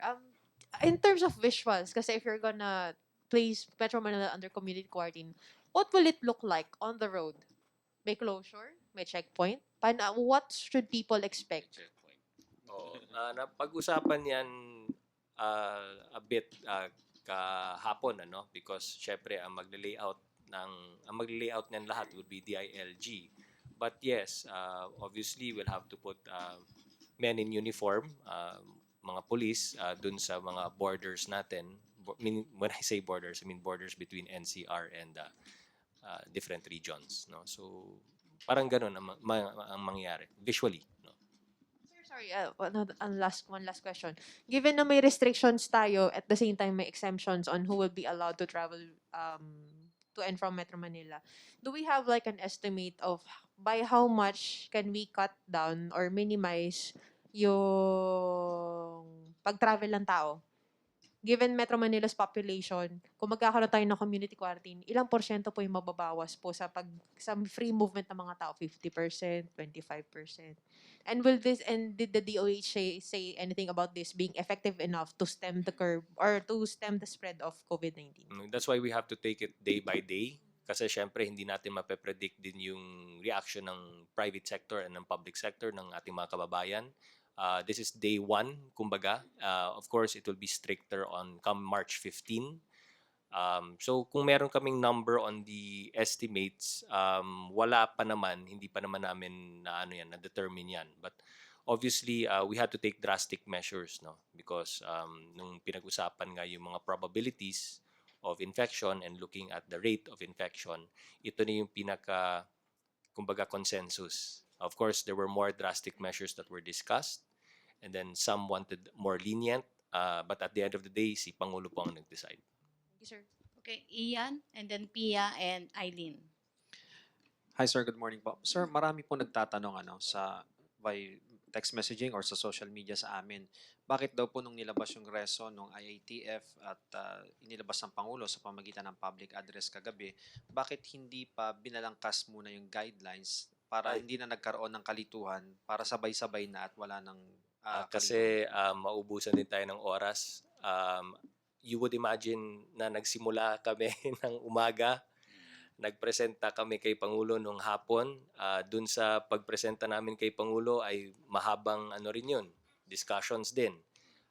In terms of visuals, kasi if you're gonna place Metro Manila under community quarantine, what will it look like on the road? May closure? May checkpoint? What should people expect? Checkpoint. Oo. Napag-usapan yan a bit kahapon, because syempre ang magle-layout ng lahat would be DILG. But yes, obviously we'll have to put men in uniform, mga police dun sa mga borders natin. When I say borders, I mean borders between NCR and different regions, no? So parang ganun ang mangyayari visually, no? Sir, sorry, one last question. Given na may restrictions tayo, at the same time may exemptions on who will be allowed to travel to and from Metro Manila, do we have like an estimate of by how much can we cut down or minimize yung pag-travel ng tao? Given Metro Manila's population, kung magkakaroon tayo ng community quarantine, ilang porsyento po yung mababawas po sa free movement ng mga tao? 50%, 25%? And did the DOH say anything about this being effective enough to stem the curve or to stem the spread of COVID-19? That's why we have to take it day by day. Kasi syempre, hindi natin mape-predict din yung reaction ng private sector and ng public sector ng ating mga kababayan. This is day one, kumbaga. Of course, it will be stricter on come March 15. So kung meron kaming number on the estimates, wala pa naman, hindi pa naman namin na-determine yan. But obviously, we had to take drastic measures, no? Because nung pinag-usapan nga yung mga probabilities of infection and looking at the rate of infection, ito na yung kumbaga, consensus. Of course, there were more drastic measures that were discussed, and then some wanted more lenient, but at the end of the day, si Pangulo po ang nag-decide. Thank you, sir. Okay, Ian, and then Pia and Eileen. Hi sir, good morning po. Sir, marami po nagtatanong sa by text messaging or sa social media sa amin. Bakit daw po nung nilabas yung reso nung IATF at inilabas ng Pangulo sa pamagitan ng public address kagabi, bakit hindi pa binalangkas muna yung guidelines para hindi na nagkaroon ng kalituhan para sabay-sabay na at wala ng Kasi maubusan din tayo ng oras. You would imagine na nagsimula kami ng umaga, nagpresenta kami kay Pangulo nung hapon. Dun sa pagpresenta namin kay Pangulo ay mahabang rin yun, discussions din.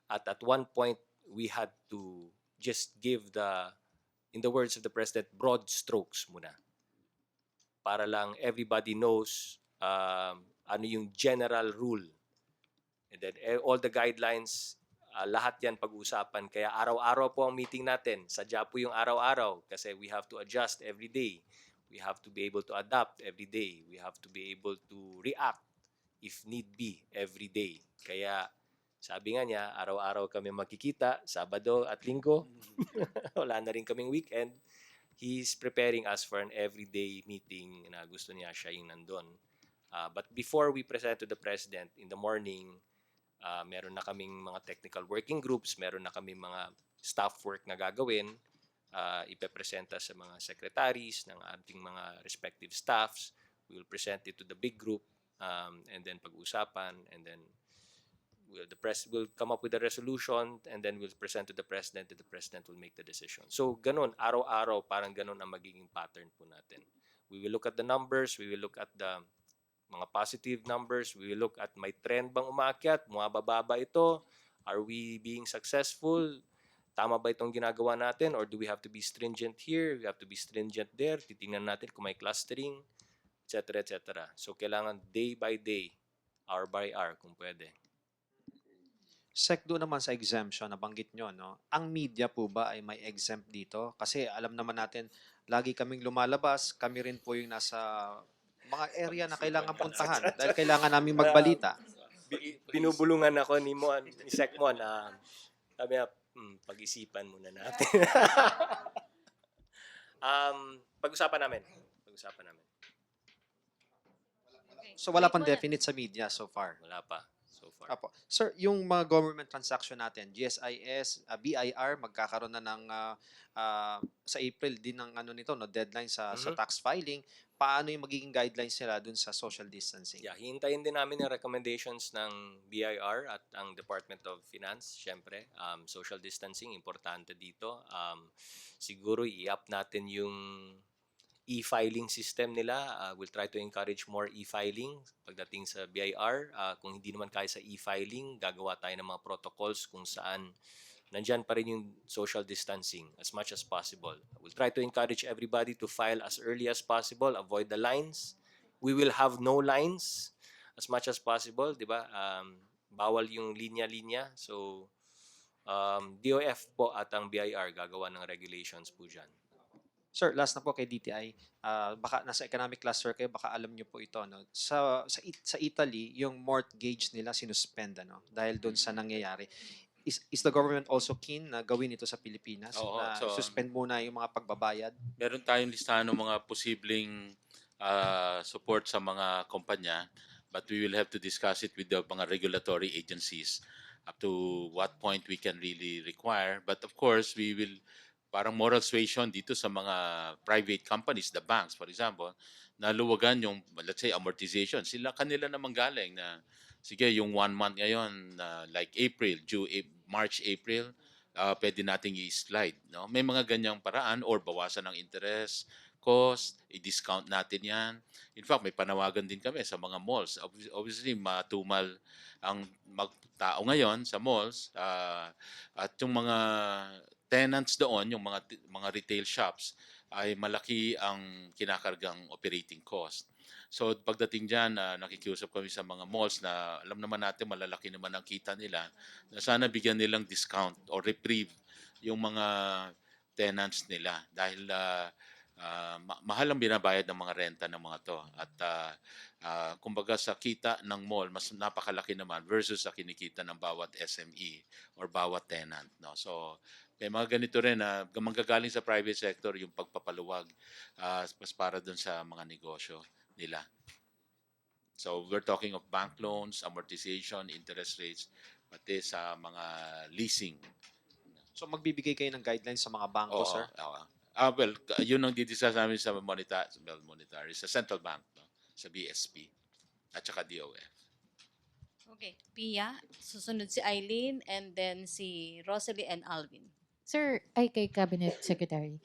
At one point, we had to just give in the words of the President, broad strokes muna. Para lang everybody knows ano yung general rule. And then all the guidelines, lahat yan pag-uusapan. Kaya araw-araw po ang meeting natin. Sadya po yung araw-araw kasi we have to adjust every day. We have to be able to adapt every day. We have to be able to react if need be every day. Kaya sabi nga niya, araw-araw kami makikita, Sabado at Linggo. Wala na rin kaming weekend. He's preparing us for an everyday meeting na gusto niya siya yung nandun. But before we present to the President in the morning, meron na kaming mga technical working groups, meron na kaming mga staff work na gagawin, ipepresenta sa mga secretaries ng ating mga respective staffs. We will present it to the big group, and then pag-uusapan, and then we'll come up with a resolution, and then we'll present to the President, and the President will make the decision. So ganun, araw-araw, parang ganun ang magiging pattern po natin. We will look at the numbers, we will look at the mga positive numbers, we will look at may trend bang umakyat, bumababa ito, Are we being successful? Tama ba itong ginagawa natin? Or do we have to be stringent here? We have to be stringent there? Titingnan natin kung may clustering, etc. etc. So, kailangan day by day, hour by hour kung pwede. Sec, doon naman sa exemption, nabanggit nyo, no? Ang media po ba ay may exempt dito? Kasi alam naman natin, lagi kaming lumalabas, kami rin po yung nasa mga area na kailangan puntahan dahil kailangan namin magbalita. Binubulungan ako ni Sec Mon na sabi niya, pag-isipan muna natin. Pag-usapan namin. So wala pang definite sa media so far. Wala pa so far. Apo. Sir, yung mga government transaction natin, GSIS, BIR, magkakaroon na ng sa April din ng nito, no, deadline sa tax filing. Paano yung magiging guidelines nila dun sa social distancing? Yeah, hihintayin din namin yung recommendations ng BIR at ang Department of Finance. Siyempre, social distancing, importante dito. Siguro i-up natin yung e-filing system nila. We'll try to encourage more e-filing pagdating sa BIR. Kung hindi naman kaya sa e-filing, gagawa tayo ng mga protocols kung saan nandyan pa rin yung social distancing as much as possible. We'll try to encourage everybody to file as early as possible, avoid the lines. We will have no lines as much as possible, di ba? Bawal yung linya-linya. So, DOF po at ang BIR gagawa ng regulations po dyan. Sir, last na po kay DTI. Baka nasa economic cluster kayo, baka alam niyo po ito. No? Sa Italy, yung mortgage nila sinuspend dahil doon sa nangyayari. Is the government also keen na gawin ito sa Pilipinas? Oo, na so, suspend muna yung mga pagbabayad? Meron tayong listahan ng mga posibleng support sa mga kumpanya, but we will have to discuss it with the mga regulatory agencies up to what point we can really require. But of course, we will parang moral suasion dito sa mga private companies, the banks, for example, na luwagan yung, let's say, amortization. Kanila naman galing na, sige, yung 1 month ngayon, like April, March, April, pwede nating i-slide. No? May mga ganyang paraan or bawasan ng interest, cost, i-discount natin yan. In fact, may panawagan din kami sa mga malls. Obviously, matumal ang tao ngayon sa malls at yung mga tenants doon, yung mga retail shops, ay malaki ang kinakargang operating cost. So pagdating dyan, nakikiusap kami sa mga malls na alam naman natin malalaki naman ang kita nila, na sana bigyan nilang discount or reprieve yung mga tenants nila dahil mahal ang binabayad ng mga renta ng mga to. At kumbaga sa kita ng mall, mas napakalaki naman versus sa kinikita ng bawat SME or bawat tenant. No? So may mga ganito rin na manggagaling sa private sector yung pagpapaluwag mas para dun sa mga negosyo nila. So we're talking of bank loans, amortization, interest rates, pati sa mga leasing. So magbibigay kayo ng guidelines sa mga bangko, Oo, sir? well, yun ang didiscuss namin sa monetary, sa central bank, no? Sa BSP, at saka DOF. Okay, Pia, susunod si Eileen, and then si Rosalie and Alvin. Sir, ay kay Cabinet Secretary.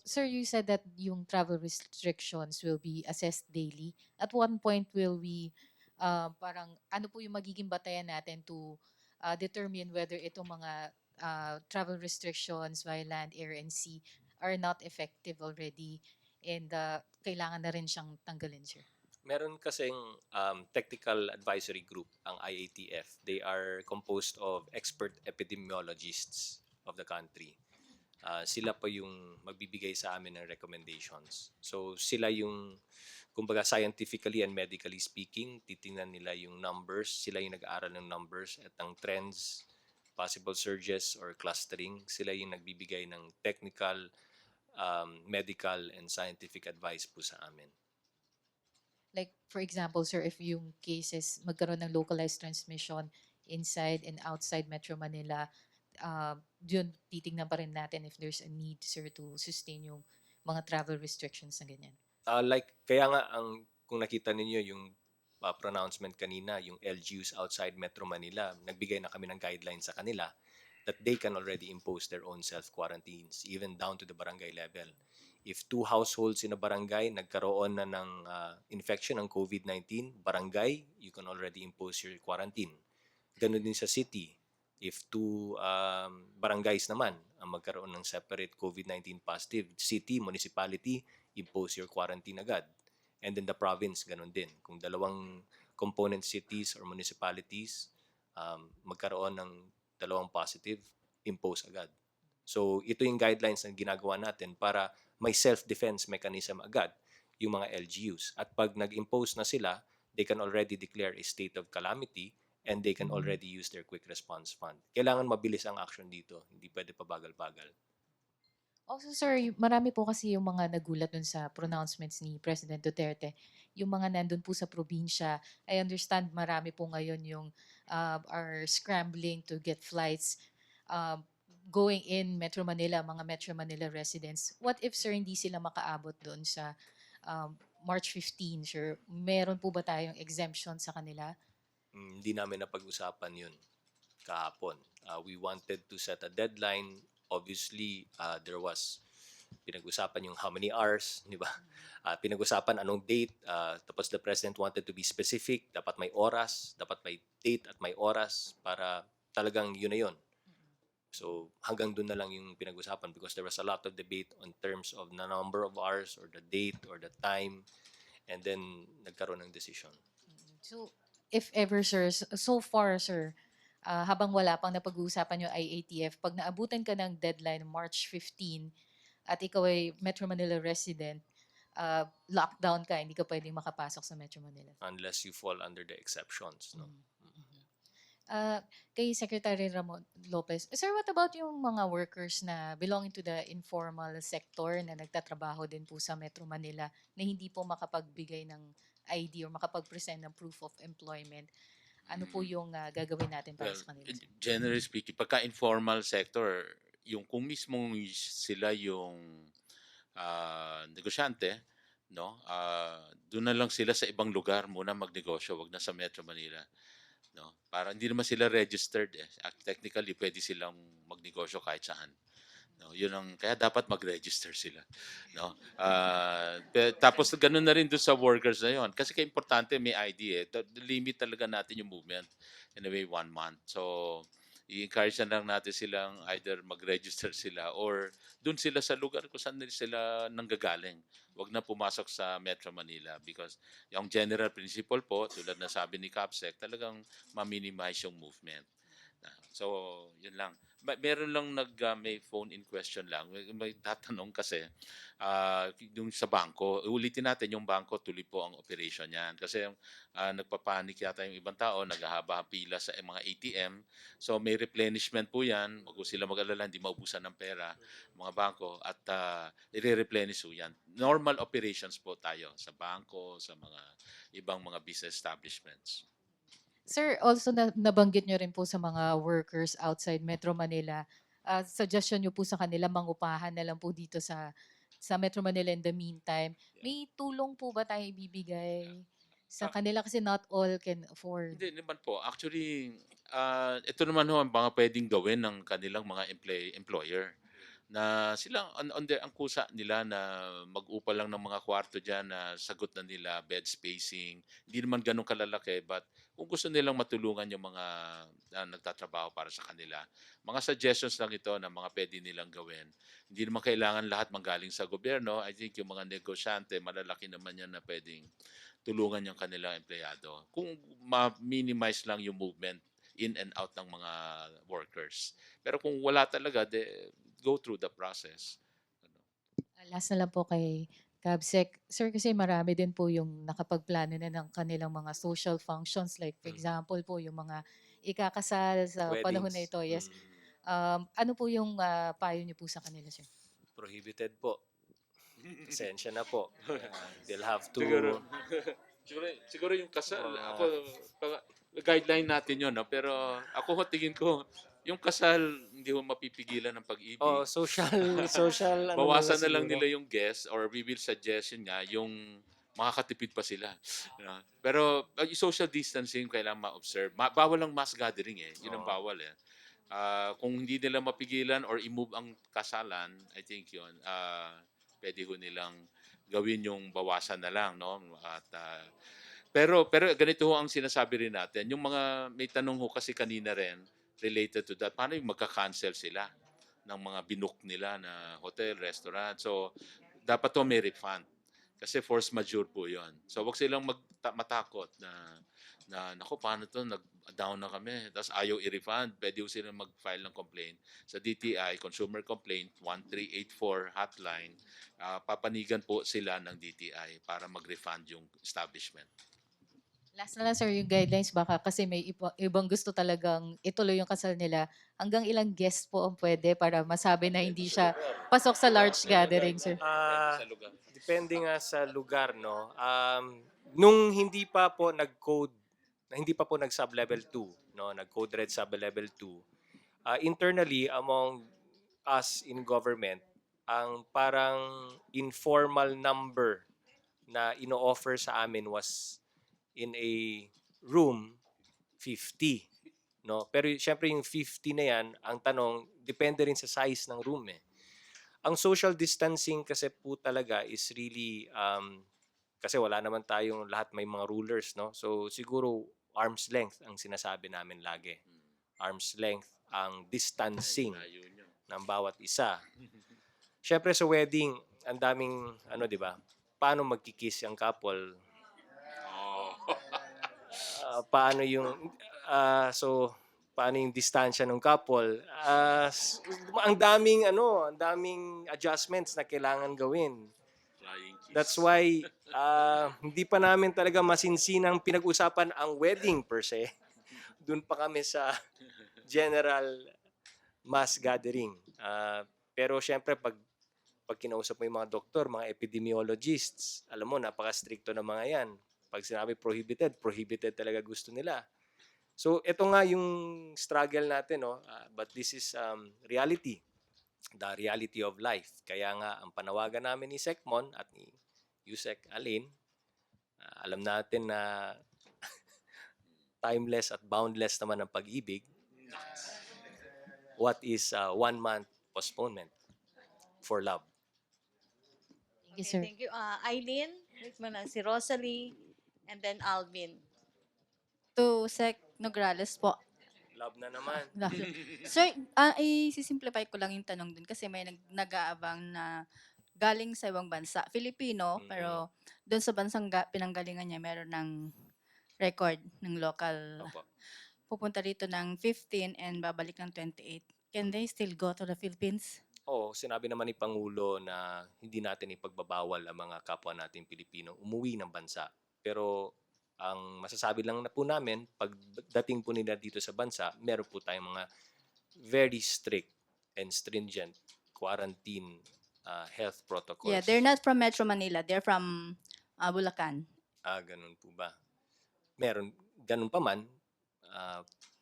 Sir, you said that yung travel restrictions will be assessed daily. At one point, will we, parang ano po yung magiging batayan natin to determine whether itong mga travel restrictions via land, air, and sea are not effective already and kailangan na rin siyang tanggalin, sir? Meron kasing technical advisory group, ang IATF. They are composed of expert epidemiologists of the country. Sila pa yung magbibigay sa amin ng recommendations. So sila yung, kumbaga scientifically and medically speaking, titingnan nila yung numbers, sila yung nag-aaral ng numbers at ang trends, possible surges or clustering. Sila yung nagbibigay ng technical, medical, and scientific advice po sa amin. Like, for example, sir, if yung cases magkaroon ng localized transmission inside and outside Metro Manila, yun, titignan pa rin natin if there's a need, sir, to sustain yung mga travel restrictions na ganyan. Kaya nga, kung nakita ninyo yung pronouncement kanina, yung LGUs outside Metro Manila, nagbigay na kami ng guidelines sa kanila that they can already impose their own self-quarantines, even down to the barangay level. If 2 households in a barangay nagkaroon na ng infection ng COVID-19, barangay, you can already impose your quarantine. Ganun din sa city. If two barangays naman ang magkaroon ng separate COVID-19 positive, city, municipality, impose your quarantine agad. And then the province, ganun din. Kung dalawang component cities or municipalities magkaroon ng dalawang positive, impose agad. So ito yung guidelines na ginagawa natin para may self-defense mechanism agad yung mga LGUs. At pag nag-impose na sila, they can already declare a state of calamity and they can already use their quick response fund. Kailangan mabilis ang action dito, hindi pwede pabagal-bagal. Also, sir, marami po kasi yung mga nagulat dun sa pronouncements ni President Duterte. Yung mga nandun po sa probinsya, I understand marami po ngayon yung are scrambling to get flights uh, going in Metro Manila, mga Metro Manila residents. What if, sir, hindi sila makaabot doon sa March 15, sir? Meron po ba tayong exemption sa kanila? Hindi namin napag-usapan yun kahapon. We wanted to set a deadline. Obviously, there was pinag-usapan yung how many hours, di ba? Pinag-usapan anong date. Tapos the president wanted to be specific. Dapat may oras, dapat may date at may oras para talagang yun na yun. So hanggang doon na lang yung pinag-usapan because there was a lot of debate on terms of the number of hours or the date or the time and then nagkaroon ng decision. So, if ever, sir, so far, sir, habang wala pang napag-uusapan yung IATF, pag naabutan ka ng deadline March 15 at ikaw ay Metro Manila resident, lockdown ka, hindi ka pwedeng makapasok sa Metro Manila. Unless you fall under the exceptions. No? Kay Secretary Ramon Lopez, sir, what about yung mga workers na belonging to the informal sector na nagtatrabaho din po sa Metro Manila na hindi po makapagbigay ng ID or makapag-present ng proof of employment? Ano po yung gagawin natin para Well, sa kanila? sir? generally speaking, pagka informal sector, yung kung mismo sila yung negosyante, no? Doon na lang sila sa ibang lugar muna magnegosyo, wag na sa Metro Manila. No? Para hindi naman sila registered eh. Technically, pwede silang magnegosyo kahit saan. No, yun ang kaya dapat mag-register sila, no? Tapos ganun na rin doon sa workers na yon. Kasi kaya importante may ID eh. Limit talaga natin yung movement in a way 1 month. So i-encourage na lang natin silang either mag-register sila or doon sila sa lugar kung saan sila nanggagaling. Huwag na pumasok sa Metro Manila because yung general principle po, tulad na sabi ni Capsec, talagang ma-minimize yung movement. So, yun lang. Meron lang may phone in question lang. May tatanong kasi yung sa bangko. Ulitin natin yung bangko, tuloy po ang operation niyan. Kasi nagpapanik yata yung ibang tao, naghahaba pila sa mga ATM. So may replenishment po yan. Huwag sila mag-alala, hindi maubusan ng pera mga bangko at i-replenish po yan. Normal operations po tayo sa bangko, sa mga ibang mga business establishments. Sir, also nabanggit nyo rin po sa mga workers outside Metro Manila, suggestion nyo po sa kanila, mangupahan na lang po dito sa Metro Manila in the meantime. May tulong po ba tayo ibibigay sa kanila kasi not all can afford? Hindi naman po. Actually, ito naman ho ang mga pwedeng gawin ng kanilang mga employer na silang on their ang kusa nila na mag-upa lang ng mga kwarto diyan na sagot na nila bed spacing. Hindi naman ganun kalalaki but kung gusto nilang matulungan yung mga nagtatrabaho para sa kanila. Mga suggestions lang ito na mga pwede nilang gawin. Hindi naman kailangan lahat manggaling sa gobyerno. I think yung mga negosyante, malalaki naman yan na pwedeng tulungan yung kanilang empleyado. Kung ma-minimize lang yung movement in and out ng mga workers. Pero kung wala talaga, go through the process. Last na lang po kay Cabsec. Sir, kasi marami din po yung nakapagplano na ng kanilang mga social functions. Like, for example po, yung mga ikakasal sa panahon na Weddings. ito. Yes. Ano po yung payo niyo po sa kanila, sir? Prohibited po. Pasensya na po. They'll have to... siguro yung kasal, ako, guideline natin yun, no? Pero ako tingin ko, yung kasal, hindi mo mapipigilan ng pag-ibig. social... Bawasan na lang nila yung guest or we will suggest yun nga, yung makakatipid pa sila. Pero yung social distancing, kailangan ma-observe. Bawal ang mass gathering eh. Yun ang bawal eh. Kung hindi nila mapigilan or i-move ang kasalan, I think yun, pwede ko nilang gawin yung bawasan na lang, no? At pero ganito ho ang sinasabi rin natin. Yung mga may tanong ho kasi kanina rin related to that. Paano yung magka-cancel sila ng mga binook nila na hotel, restaurant. So, dapat to may refund. Kasi force majeure po yon. So, wag silang matakot na naku, paano to, nag-down na kami, tapos ayaw i-refund. Pwede po silang mag-file ng complaint sa DTI, Consumer Complaint 1384 hotline. Papanigan po sila ng DTI para mag-refund yung establishment. Last na lang sir, yung guidelines baka kasi may ibang gusto talagang ituloy yung kasal nila. Hanggang ilang guests po ang pwede para masabi na hindi siya pasok sa large gathering, sir? Ah, depende nga sa lugar, no? Nung hindi pa po nag-code, hindi pa po nag-sub-level 2, no? Nag-code red sub-level 2. Internally, among us in government, ang parang informal number na ino-offer sa amin was in a room 50, no? Pero syempre yung 50 na yan, ang tanong, depende rin sa size ng room eh. Ang social distancing kasi po talaga is really kasi wala naman tayong lahat may mga rulers, no? So siguro arm's length ang sinasabi namin lagi. Arm's length ang distancing ng bawat isa. Syempre sa wedding, ang daming ano, 'di ba? Paano magkikiss ang couple? Paano yung so paano yung distansya ng couple? Ang daming adjustments na kailangan gawin. That's why hindi pa namin talaga masinsinang pinag-usapan ang wedding per se. Doon pa kami sa general mass gathering. Pero syempre pag kinausap mo yung mga doktor, mga epidemiologists, alam mo, napaka-stricto ng mga yan. Pag sinabi prohibited, prohibited talaga gusto nila. So, ito nga yung struggle natin, no? But this is reality. The reality of life. Kaya nga, ang panawagan namin ni Secmon at ni Yusek Alin, alam natin na timeless at boundless naman ang pag-ibig. What is 1 month postponement for love? Thank you, sir. Thank you. Eileen, next mo na si Rosalie, and then Alvin. To Sec Nograles po. Love na naman. Sir, i-simplify ko lang yung tanong dun kasi may nag-aabang na galing sa ibang bansa, Filipino, Mhm. pero doon sa bansang pinanggalingan niya meron ng record ng local. Opo. Pupunta rito ng 15 and babalik ng 28. Can they still go to the Philippines? Oo, sinabi naman ni Pangulo na hindi natin ipagbabawal ang mga kapwa nating Pilipino umuwi ng bansa. Pero ang masasabi lang na po namin, pagdating po nila dito sa bansa, meron po tayong mga very strict and stringent quarantine health protocols. Yeah, they're not from Metro Manila. They're from Bulacan. Ganun po ba? Meron, ganun pa man,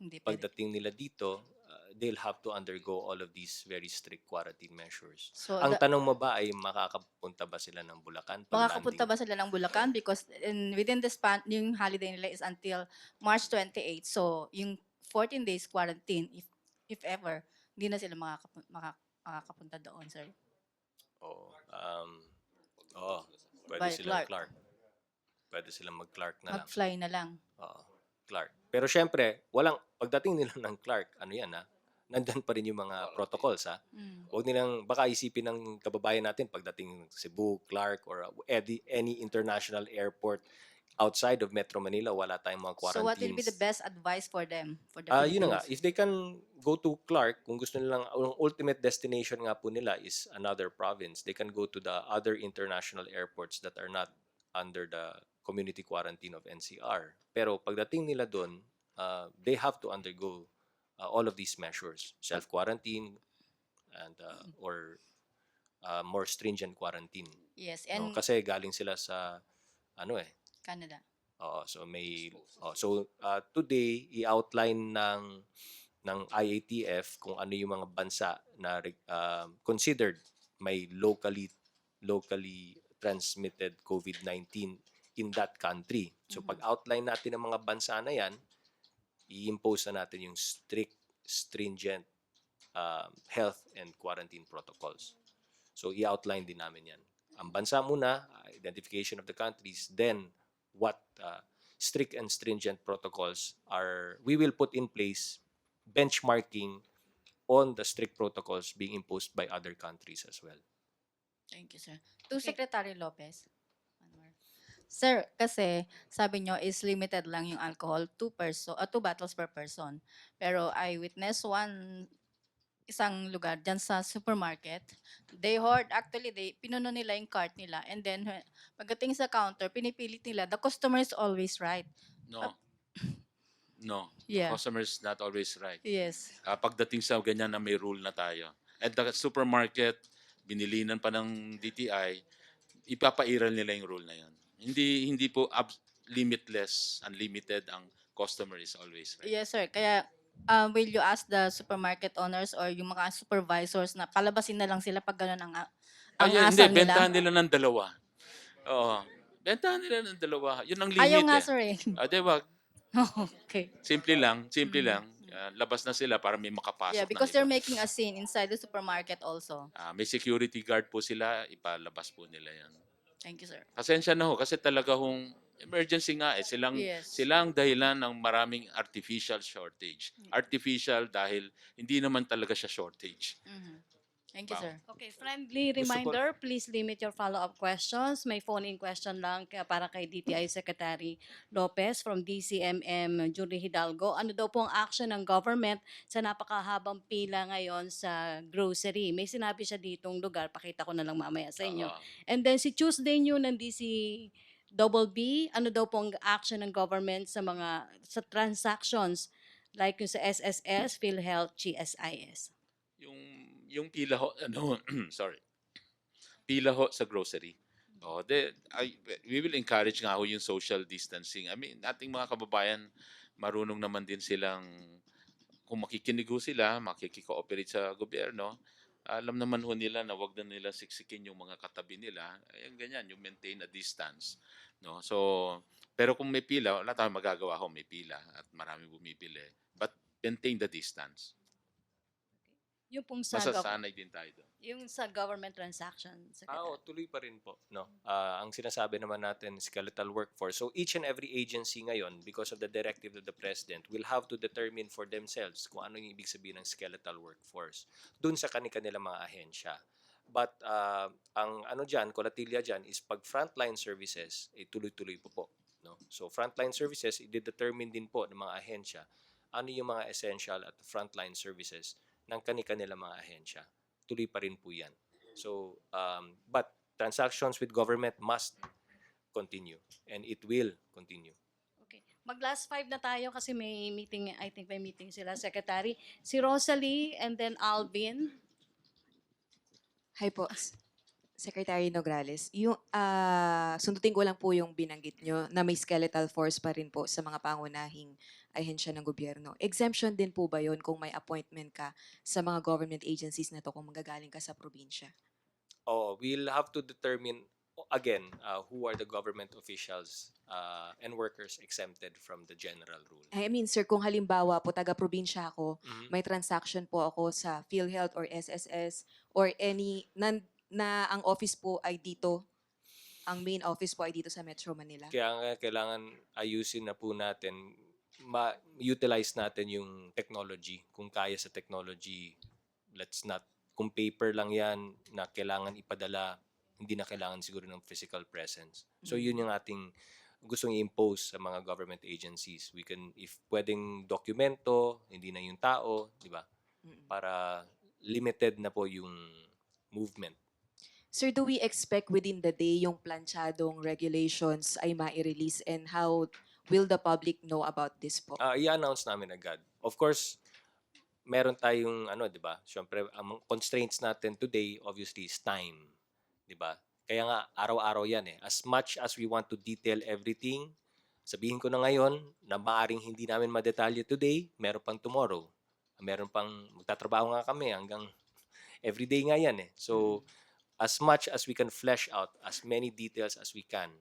Hindi pwede. pagdating nila dito, they'll have to undergo all of these very strict quarantine measures. So, Ang tanong mo ba ay makakapunta ba sila ng Bulacan? makakapunta ba sila ng Bulacan? Because within the span, yung holiday nila is until March 28. So, yung 14 days quarantine, if ever, hindi na sila makakapunta doon, sir. Pwede By silang Clark. Clark. Pwede silang mag-Clark na lang. Mag-fly na lang. Oo, Clark. Pero syempre, pagdating nila ng Clark, ano yan nandun pa rin yung mga protocols Huwag nilang, baka isipin ng kababayan natin pagdating Cebu, Clark, or any international airport outside of Metro Manila, wala tayong mga quarantines. So, what will be the best advice for them, for the Yun na nga, Filipinos? if they can go to Clark, kung gusto nilang, ang ultimate destination nga po nila is another province, they can go to the other international airports that are not under the community quarantine of NCR. Pero pagdating nila doon, they have to undergo all of these measures, self-quarantine and or more stringent quarantine. Yes, No? and Kasi galing sila sa Canada. Today i-outline ng IATF kung ano yung mga bansa na considered may locally transmitted COVID-19 in that country. So pag-outline natin ng mga bansa na yan, i-impose na natin yung stringent health and quarantine protocols. So i-outline din namin yan. Ang bansa muna, identification of the countries, then what strict and stringent protocols we will put in place benchmarking on the strict protocols being imposed by other countries as well. Thank you, sir. To Secretary Lopez. One more. Sir, kasi sabi nyo is limited lang yung alcohol, 2 bottles per person. Pero I witnessed isang lugar dyan sa supermarket. Actually, pinuno nila yung cart nila. And then, pagdating sa counter, pinipilit nila, the customer is always right. No. No. The Yeah. customer is not always right. Yes. Pagdating sa ganyan na may rule na tayo. At the supermarket, binilinan pa ng DTI, ipapairal nila yung rule na yun. Hindi po limitless, unlimited ang customer is always right. Yes, sir. Kaya, will you ask the supermarket owners or yung mga supervisors na palabasin na lang sila pag gano'n ang Hindi, asal nila? bentahan nila ng dalawa. Oo. Bentahan nila ng dalawa. Yun ang limit Ayaw nga, eh. sir eh. Di wag. Okay. Simple lang. Labas na sila para may makapasok Yeah, na because iba. they're making a scene inside the supermarket also. May security guard po sila, ipalabas po nila yan. Thank you, sir. Pasensya na ho, kasi talaga hong emergency nga eh. Yes. Silang dahilan ng maraming artificial shortage. Artificial dahil hindi naman talaga siya shortage. Mhm. Thank you, Wow. sir. Okay, friendly Gusto ko- reminder, please limit your follow-up questions. May phone-in question lang para kay DTI Secretary Lopez from DCMM Julie Hidalgo. Ano daw po ang action ng government sa napakahabang pila ngayon sa grocery? May sinabi siya ditong lugar, pakita ko na lang mamaya sa inyo. And then si Tuesday New ng DCBB, ano daw po ang action ng government sa transactions like yung sa SSS, PhilHealth, GSIS? Yung pila ho, sorry. Pila ho sa grocery. We will encourage nga ho yung social distancing. I mean, ating mga kababayan, marunong naman din silang, kung makikinig ho sila, makikikooperate sa gobyerno, alam naman ho nila na wag na nila siksikin yung mga katabi nila. Yung ganyan, yung maintain a distance. No? So, pero kung may pila, wala tayong magagawa ho, may pila at marami bumibili. But maintain the distance. Yung pong sa Masasanay din tayo doon. yung sa government transaction, Secretary. Tuloy pa rin po. No? Ang sinasabi naman natin, skeletal workforce. So each and every agency ngayon, because of the directive of the President, will have to determine for themselves kung ano yung ibig sabihin ng skeletal workforce dun sa kanilang mga ahensya. But ang kolatilya dyan is pag frontline services, tuloy-tuloy po. No? So frontline services, i-determine din po ng mga ahensya ano yung mga essential at frontline services ng kanilang mga ahensya. Tuloy pa rin po yan. So, but transactions with government must continue and it will continue. Okay. Mag-last 5 na tayo kasi may meeting, I think may meeting sila, Secretary. Si Rosalie and then Alvin. Hi po, Secretary Nograles. Yung, sundutin ko lang po yung binanggit nyo na may skeletal force pa rin po sa mga pangunahing ahensya ng gobyerno. Exemption din po ba yun kung may appointment ka sa mga government agencies na to kung magagaling ka sa probinsya? We'll have to determine again who are the government officials and workers exempted from the general rule. I mean, sir, kung halimbawa po taga-probinsya ako, Mhm. may transaction po ako sa PhilHealth or SSS or any na ang office po ay dito, ang main office po ay dito sa Metro Manila. Kaya nga kailangan ayusin na po natin, ma-utilize natin yung technology. Kung kaya sa technology, kung paper lang yan na kailangan ipadala, hindi na kailangan siguro ng physical presence. So yun yung ating gustong i-impose sa mga government agencies. We can, if pwedeng dokumento, hindi na yung tao, di ba? Para limited na po yung movement. Sir, do we expect within the day yung planchadong regulations ay ma-release and how will the public know about this po? I-announce namin agad. Of course, meron tayong di ba? Syempre, ang constraints natin today obviously is time, di ba? Kaya nga araw-araw 'yan eh. As much as we want to detail everything, sabihin ko na ngayon na maaring hindi namin madetalye today, meron pang tomorrow. Meron pang magtatrabaho nga kami hanggang everyday nga 'yan eh. So, as much as we can flesh out as many details as we can,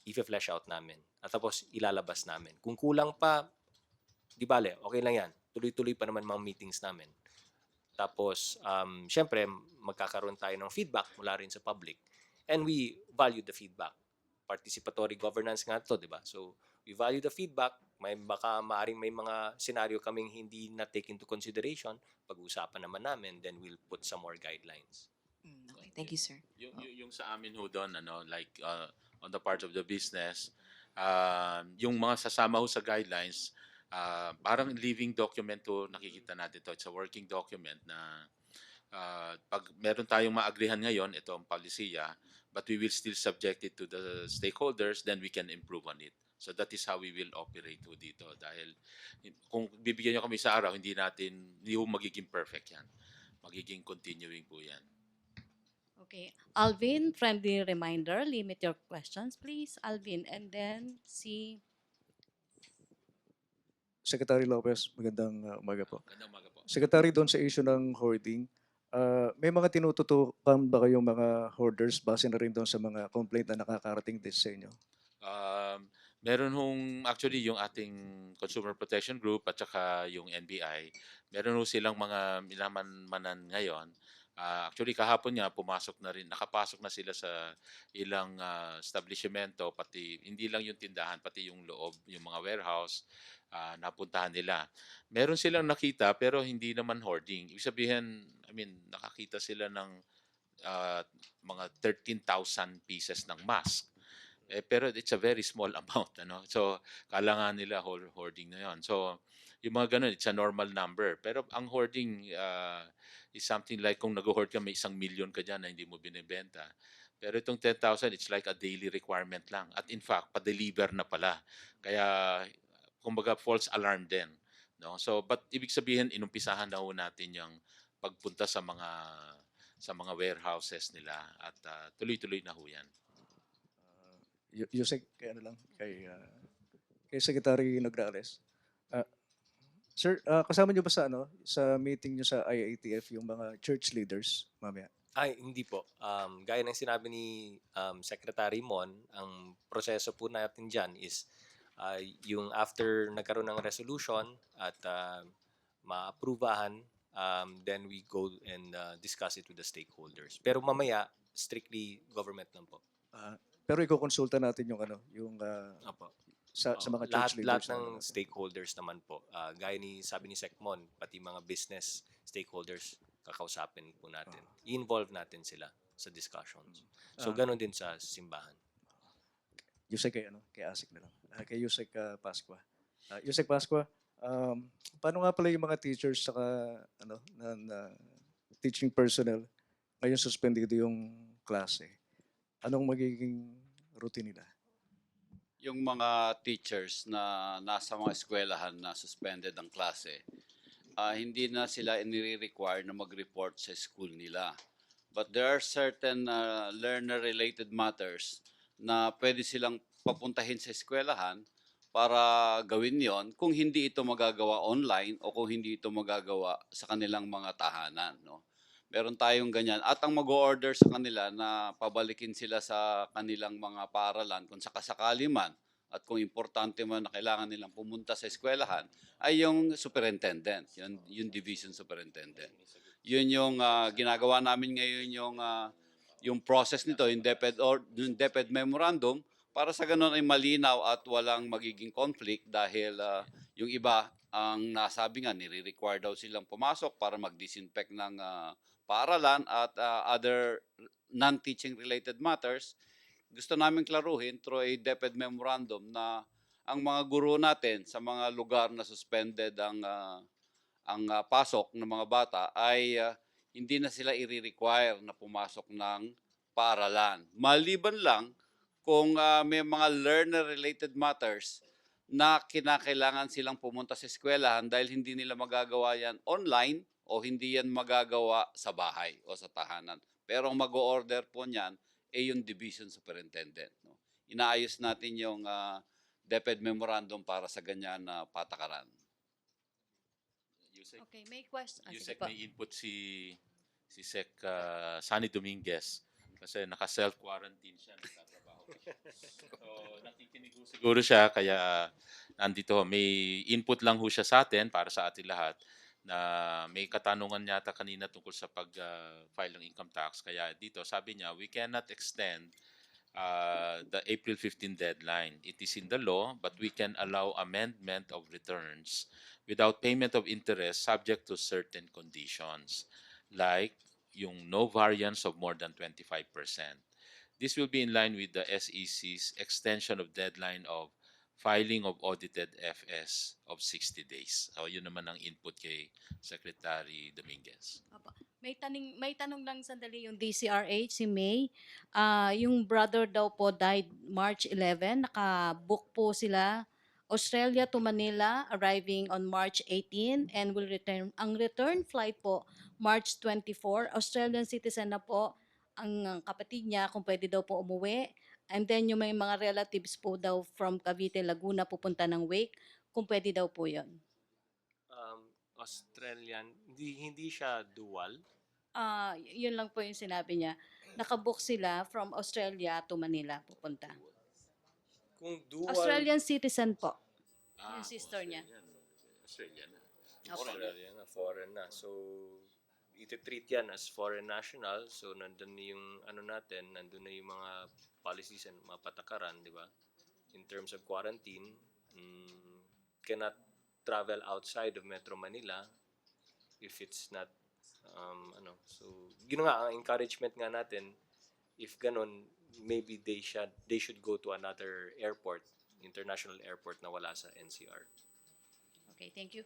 i-flesh out namin. At tapos ilalabas namin. Kung kulang pa, di bale, okay lang yan. Tuloy-tuloy pa naman mga meetings namin. Tapos, syempre, magkakaroon tayo ng feedback mula rin sa public. And we value the feedback. participatory governance nga to, di ba? So, we value the feedback. Maaring may mga scenario kaming hindi na take into consideration. Pag-uusapan naman namin, then we'll put some more guidelines. Okay, thank you, sir. Yung sa amin ho doon, like on the part of the business, yung mga sasama ho sa guidelines, parang living document ho nakikita natin to. It's a working document na pag meron tayong maagrihan ngayon, ito ang palisiya, but we will still subject it to the stakeholders, then we can improve on it. So that is how we will operate ho dito. Dahil kung bibigyan nyo kami sa araw, hindi ho magiging perfect yan. Magiging continuing po yan. Okay. Alvin, friendly reminder, limit your questions, please. Alvin, and then si Secretary Lopez, magandang umaga po. Magandang umaga po. Secretary, doon sa issue ng hoarding, may mga tinututukan ba kayong mga hoarders base na rin doon sa mga complaint na nakakarating din sa inyo? Meron actually yung ating Consumer Protection Group at saka yung NBI, meron silang mga minamanan ngayon. Actually kahapon nga nakapasok na sila sa ilang establishmento, pati hindi lang yung tindahan, pati yung loob, yung mga warehouse, napuntahan nila. Meron silang nakita pero hindi naman hoarding. Ibig sabihin, nakakita sila ng mga 13,000 pieces ng mask. Pero it's a very small amount, So, kala nga nila hoarding na yon. So, yung mga ganun, it's a normal number. Pero ang hoarding is something like kung nag-hoard ka, may 1,000,000 ka dyan na hindi mo binibenta. Pero itong 10,000, it's like a daily requirement lang. At in fact, pa-deliver na pala. Kaya, kumbaga, false alarm din. No? So, but ibig sabihin, inumpisahan na ho natin yung pagpunta sa mga warehouses nila at tuloy-tuloy na ho yan. Yusek, kay Secretary Nograles. Sir, kasama niyo ba sa meeting niyo sa IATF yung mga church leaders mamaya? Ay, hindi po. Gaya ng sinabi ni Secretary Mon, ang proseso po natin dyan is yung after nagkaroon ng resolution at ma-approvahan, then we go and discuss it with the stakeholders. Pero mamaya, strictly government lang po. Pero iko-konsulta natin yung Apo. sa mga Lahat church leaders. ng stakeholders naman po. Gaya sabi ni Secmon, pati mga business stakeholders kakausapin po natin. I-involve natin sila sa discussions. So ganun din sa simbahan. Yusek kay Asik na lang. Kay Yusek Pascua. Yusek Pascua, paano nga pala yung mga teachers saka teaching personnel ngayon suspendido yung klase? Anong magiging routine nila? Yung mga teachers na nasa mga eskwelahan na suspended ang klase, hindi na sila inire-require na mag-report sa school nila. But there are certain learner-related matters na pwede silang papuntahin sa eskwelahan para gawin yon kung hindi ito magagawa online o kung hindi ito magagawa sa kanilang mga tahanan. No? Meron tayong ganyan. At ang mag-order sa kanila na pabalikin sila sa kanilang mga paaralan kung sakasakali man at kung importante man na kailangan nilang pumunta sa eskwelahan ay yung superintendent, yung division superintendent. Yun yung ginagawa namin ngayon yung process nito, yung DepEd memorandum, para sa ganun ay malinaw at walang magiging conflict dahil yung iba ang nasabi nga, nire-require daw silang pumasok para mag-disinfect ng paaralan at other non-teaching related matters. Gusto namin klaruhin through a DepEd memorandum na ang mga guro natin sa mga lugar na suspended ang pasok ng mga bata ay hindi na sila i-require na pumasok ng paaralan. Maliban lang kung may mga learner-related matters na kinakailangan silang pumunta sa eskwelahan dahil hindi nila magagawa yan online o hindi yan magagawa sa bahay o sa tahanan. Pero ang mag-o-order po niyan ay yung division superintendent. No? Inaayos natin yung DepEd memorandum para sa ganyan na patakaran. Okay, may question. Yusek, may input si Sec Sunny Dominguez kasi naka-self-quarantine siya. So, nakikinig siguro siya kaya nandito. May input lang ho siya sa atin para sa ating lahat na may katanungan yata kanina tungkol sa pag-file ng income tax. Kaya dito, sabi niya, we cannot extend the April 15 deadline. It is in the law, but we can allow amendment of returns without payment of interest subject to certain conditions, like yung no variance of more than 25%. This will be in line with the SEC's extension of deadline of filing of audited FS of 60 days. So yun naman ang input kay Secretary Dominguez. Opo. May tanong lang sandali yung DCRH, si May. Yung brother daw po died March 11. Naka-book po sila Australia to Manila, arriving on March 18 and will return. Ang return flight po, March 24. Australian citizen na po ang kapatid niya kung pwede daw po umuwi. And then yung may mga relatives po daw from Cavite, Laguna pupunta ng Wake, kung pwede daw po yun. Australian, hindi siya dual. Yun lang po yung sinabi niya. Nakabook sila from Australia to Manila pupunta. Kung dual, Australian citizen po. Yung sister niya. Australian na. Opo. Australian na, foreign na. So, iti-treat yan as foreign national. So, nandun na yung nandun na yung mga policies and mga patakaran, di ba? In terms of quarantine, cannot travel outside of Metro Manila if it's not so yun nga ang encouragement nga natin, if ganon, maybe they should go to another airport, international airport na wala sa NCR. Okay, thank you.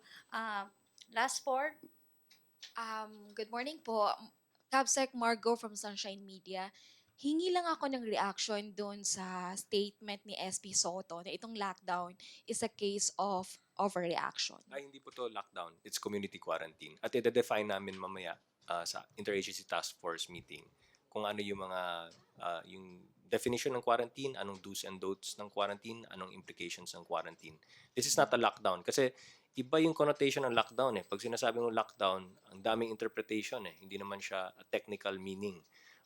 Last four. Good morning po. Cabsec Margo from Sunshine Media. Hingi lang ako ng reaction doon sa statement ni SP Soto na itong lockdown is a case of overreaction. Ay, hindi po to lockdown. It's community quarantine. At i-define namin mamaya sa Interagency Task Force meeting kung ano yung mga yung definition ng quarantine, anong do's and don'ts ng quarantine, anong implications ng quarantine. This is not a lockdown kasi iba yung connotation ng lockdown eh. Pag sinasabi mong lockdown, ang daming interpretation eh. Hindi naman siya a technical meaning.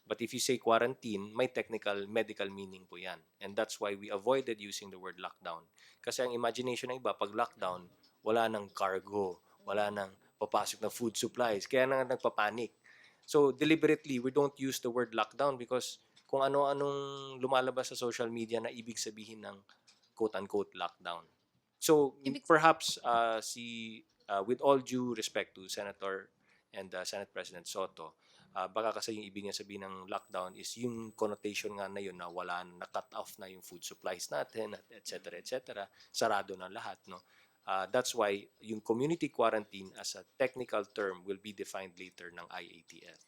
But if you say quarantine, may technical, medical meaning po yan. And that's why we avoided using the word lockdown. Kasi ang imagination ng iba, pag lockdown, wala nang cargo, wala nang papasok na food supplies. Kaya na nagpapanik. So deliberately, we don't use the word lockdown because kung ano-anong lumalabas sa social media na ibig sabihin ng quote-unquote lockdown. So perhaps with all due respect to Senator and Senate President Soto, baka kasi yung ibig niya sabihin ng lockdown is yung connotation nga na yun na wala na, cut off na yung food supplies natin, etc. etc. Sarado na lahat, no? That's why yung community quarantine as a technical term will be defined later ng IATF.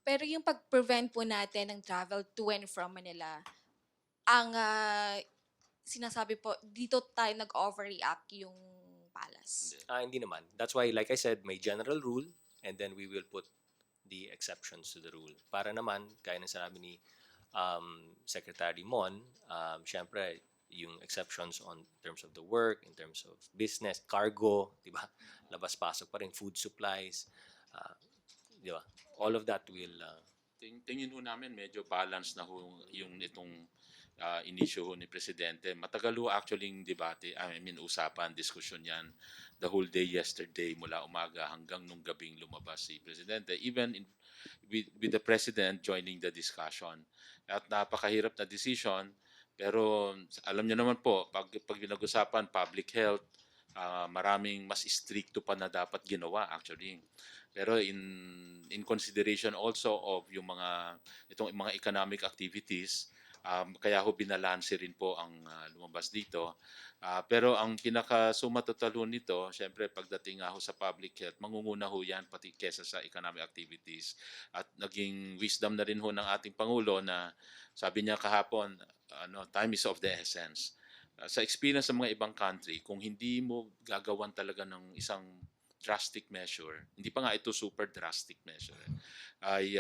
Pero yung pag-prevent po natin ng travel to and from Manila, ang sinasabi po, dito tayo nag-overreact yung palace. Hindi naman. That's why, like I said, may general rule and then we will put the exceptions to the rule. Para naman, gaya ng sinabi ni Secretary Mon, syempre, yung exceptions on terms of the work, in terms of business, cargo, di ba? Labas-pasok pa rin, food supplies, di ba? All of that will... Tingin ho namin medyo balance na ho yung itong inisyo ho ni Presidente. Matagal ho actually yung debate, usapan, diskusyon yan the whole day yesterday mula umaga hanggang nung gabing lumabas si Presidente. Even with the President joining the discussion. At napakahirap na decision, pero alam niyo naman po, pag pinag-usapan public health, maraming mas stricto pa na dapat ginawa actually. Pero in consideration also of yung itong mga economic activities, kaya ho binalanse rin po ang lumabas dito. Pero ang pinaka-suma total ho nito, syempre pagdating ho sa public health, mangunguna ho yan pati kesa sa economic activities. At naging wisdom na rin ho ng ating Pangulo na sabi niya kahapon, time is of the essence. Sa experience ng mga ibang country, kung hindi mo gagawan talaga ng isang drastic measure, hindi pa nga ito super drastic measure, ay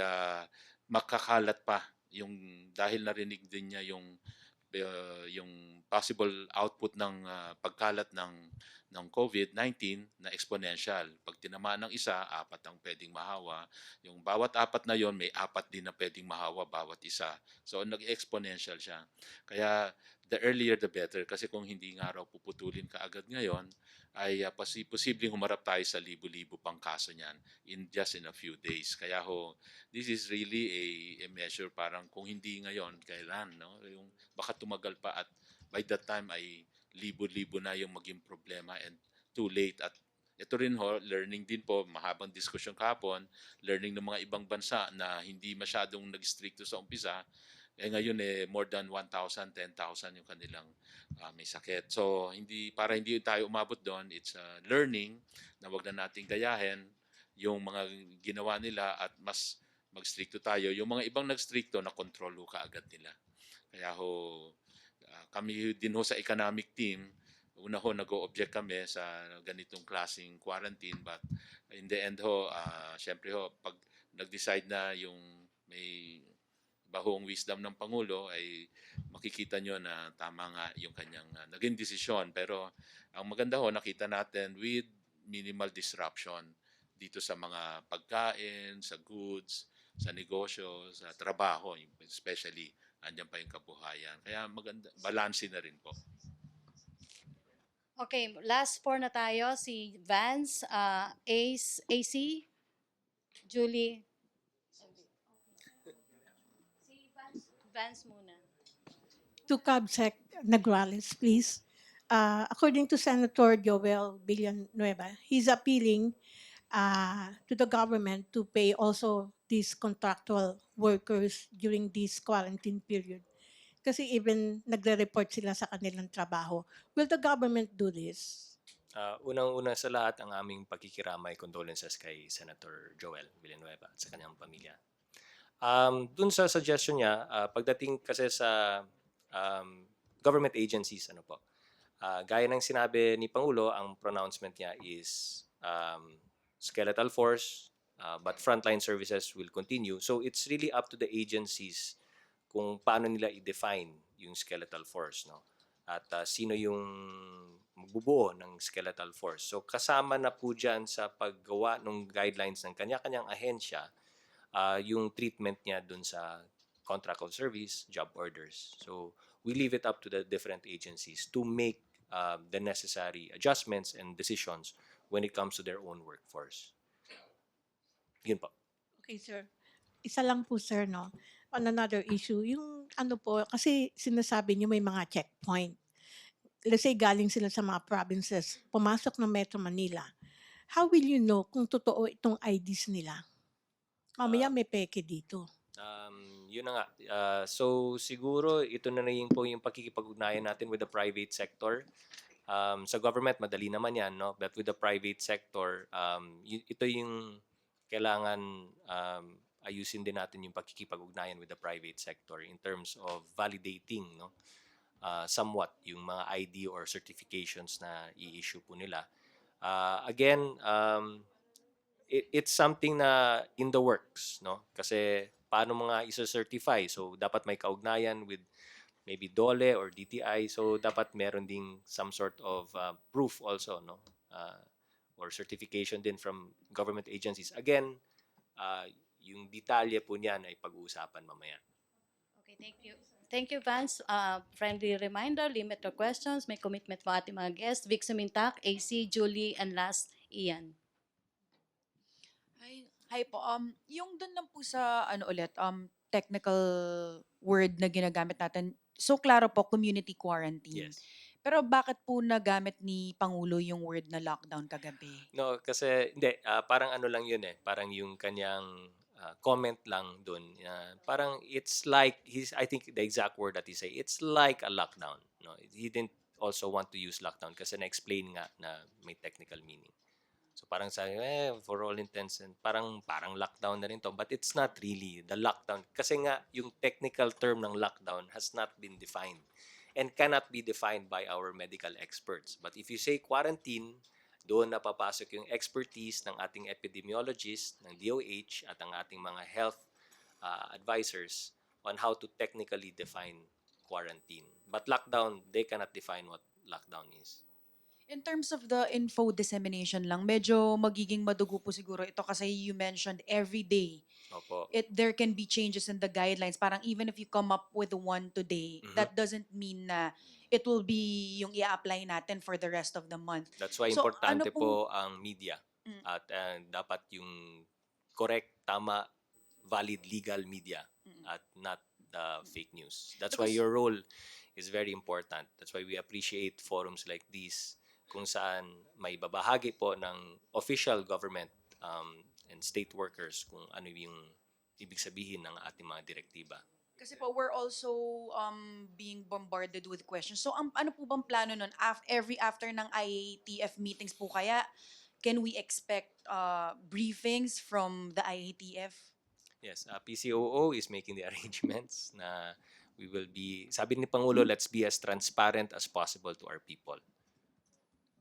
makakalat pa yung dahil narinig din niya yung possible output ng pagkalat ng COVID-19 na exponential. Pag tinamaan ng isa, 4 ang pwedeng mahawa. Yung bawat 4 na yon, may 4 din na pwedeng mahawa bawat isa. So nag-exponential siya. Kaya the earlier the better kasi kung hindi nga raw puputulin kaagad ngayon, ay posibleng humarap tayo sa libo-libo pang kaso niyan in a few days. Kaya this is really a measure parang kung hindi ngayon, kailan, no? Yung baka tumagal pa at by that time ay libo-libo na yung maging problema and too late. At ito rin learning din po, mahabang diskusyon kahapon, learning ng mga ibang bansa na hindi masyadong nag-stricto sa umpisa, ngayon more than 1,000, 10,000 yung kanilang may sakit. So para hindi tayo umabot doon, it's learning na wag na nating gayahin yung mga ginawa nila at mas mag-stricto tayo. Yung mga ibang nag-stricto na control kaagad nila. Kaya kami din sa economic team, una nag-o-object kami sa ganitong klaseng quarantine, but in the end syempre pag nag-decide na yung may bahong wisdom ng Pangulo ay makikita nyo na tama nga yung kanyang naging desisyon. Pero ang maganda nakita natin with minimal disruption dito sa mga pagkain, sa goods, sa negosyo, sa trabaho, especially andyan pa yung kabuhayan. Kaya maganda, balance na rin po. Okay, last four na tayo. Si Vance, Ace, AC, Julie. Si Vance muna. To CABSEC Nograles, please. According to Senator Joel Villanueva, he's appealing to the government to pay also these contractual workers during this quarantine period. Kasi even nagre-report sila sa kanilang trabaho. Will the government do this? Unang-una sa lahat, ang aming pakikiramay, condolences kay Senator Joel Villanueva at sa kanyang pamilya. Dun sa suggestion niya, pagdating kasi sa government agencies, gaya ng sinabi ni Pangulo, ang pronouncement niya is skeletal force, but frontline services will continue. So it's really up to the agencies kung paano nila i-define yung skeletal force, no? At sino yung magbubuo ng skeletal force. So kasama na po dyan sa paggawa ng guidelines ng kanya-kanyang ahensya yung treatment niya dun sa contract of service, job orders. So we leave it up to the different agencies to make the necessary adjustments and decisions when it comes to their own workforce. Yun po. Okay, sir. Isa lang po, sir, no? On another issue, yung kasi sinasabi niyo may mga checkpoint. Let's say galing sila sa mga provinces, pumasok ng Metro Manila. How will you know kung totoo itong IDs nila? Mamaya may peke dito. Yun na nga. So siguro ito na rin po yung pakikipag-ugnayan natin with the private sector. Sa government, madali naman yan, no? But with the private sector, ito yung kailangan ayusin din natin yung pakikipag-ugnayan with the private sector in terms of validating, no? Somewhat yung mga ID or certifications na i-issue po nila. Again, it's something na in the works, no? Kasi paano mga isa-certify? So dapat may kaugnayan with maybe DOLE or DTI. So dapat meron ding some sort of proof also, no? Or certification din from government agencies. Again, yung detalye po niyan ay pag-uusapan mamaya. Okay, thank you. Thank you, Vance. Friendly reminder, limit your questions. May commitment po ating mga guests. Vic Sumintak, AC, Julie, and last, Ian. Hi po. Yung doon lang po sa technical word na ginagamit natin. So klaro po, community quarantine. Yes. Pero bakit po nagamit ni Pangulo yung word na lockdown kagabi? No, kasi hindi, parang ano lang yun parang yung kanyang comment lang dun. Parang it's like, I think the exact word that he say, it's like a lockdown. No? He didn't also want to use lockdown kasi na-explain nga na may technical meaning. So parang sabi, for all intents and parang lockdown na rin to. But it's not really the lockdown. Kasi nga, yung technical term ng lockdown has not been defined and cannot be defined by our medical experts. But if you say quarantine, doon na papasok yung expertise ng ating epidemiologists, ng DOH, at ang ating mga health advisors on how to technically define quarantine. But lockdown, they cannot define what lockdown is. In terms of the info dissemination lang, medyo magiging madugo po siguro ito kasi you mentioned every day Opo. there can be changes in the guidelines. Parang even if you come up with one today, Mhm. that doesn't mean na it will be yung i-apply natin for the rest of the month. That's why So, importante po ang media Mm. at dapat yung correct, tama, valid legal media at not the fake news. That's why Because- your role is very important. That's why we appreciate forums like this kung saan may babahagi po ng official government and state workers kung ano yung ibig sabihin ng ating mga direktiba. Kasi po, we're also being bombarded with questions. So, ano po bang plano nun? Every after ng IATF meetings po kaya, can we expect briefings from the IATF? Yes, PCOO is making the arrangements na we will be, sabi ni Pangulo, let's be as transparent as possible to our people.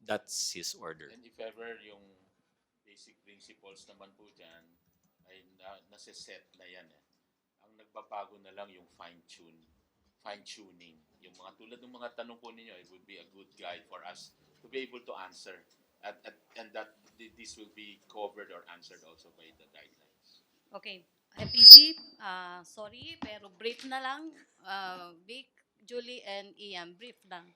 That's his order. And if ever yung basic principles naman po dyan ay nasa-set na yan eh. Ang nagbabago na lang yung fine-tuning. Yung mga tulad ng mga tanong po ninyo, it would be a good guide for us to be able to answer. And that this will be covered or answered also by the guidelines. Okay. MPC, sorry, pero brief na lang. Vic, Julie, and Ian, brief lang.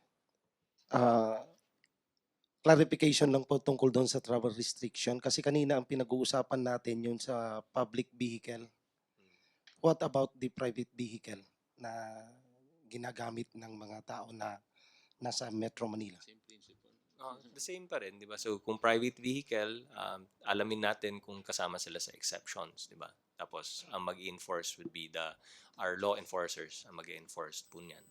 Clarification lang po tungkol doon sa travel restriction kasi kanina ang pinag-uusapan natin yun sa public vehicle. What about the private vehicle na ginagamit ng mga tao na nasa Metro Manila? Same principle. The same pa rin, di ba? So, kung private vehicle, alamin natin kung kasama sila sa exceptions, di ba? Tapos, ang mag-enforce would be our law enforcers ang mag-enforce po niyan.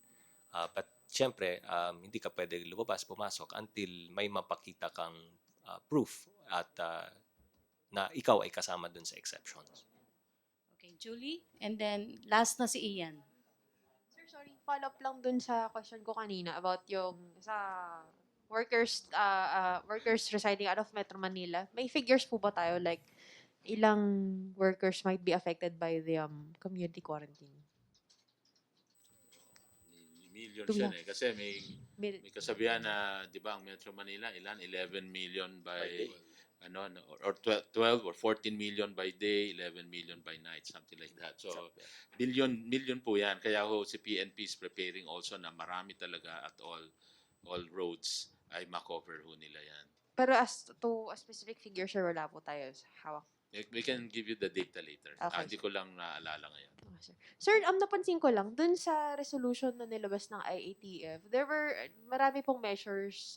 But, syempre, hindi ka pwede lumabas, pumasok until may mapakita kang proof at na ikaw ay kasama dun sa exceptions. Okay, Julie, and then last na si Ian. Sir, sorry, follow up lang dun sa question ko kanina about yung sa workers residing out of Metro Manila. May figures po ba tayo like ilang workers might be affected by the community quarantine? Millions Two yan lang. eh. Kasi may kasabihan na, di ba, ang Metro Manila, 11 million by or 12 or 14 million by day, 11 million by night, something like that. So, million po yan. Kaya ho, si PNP is preparing also na marami talaga at all roads ay makover ho nila yan. Pero as to a specific figure, sir, wala po tayo sa hawak. We can give you the data later. Okay, Hindi ko lang naalala ngayon. Okay, sir. Sir, napansin ko lang, dun sa resolution na nilabas ng IATF, there were marami pong measures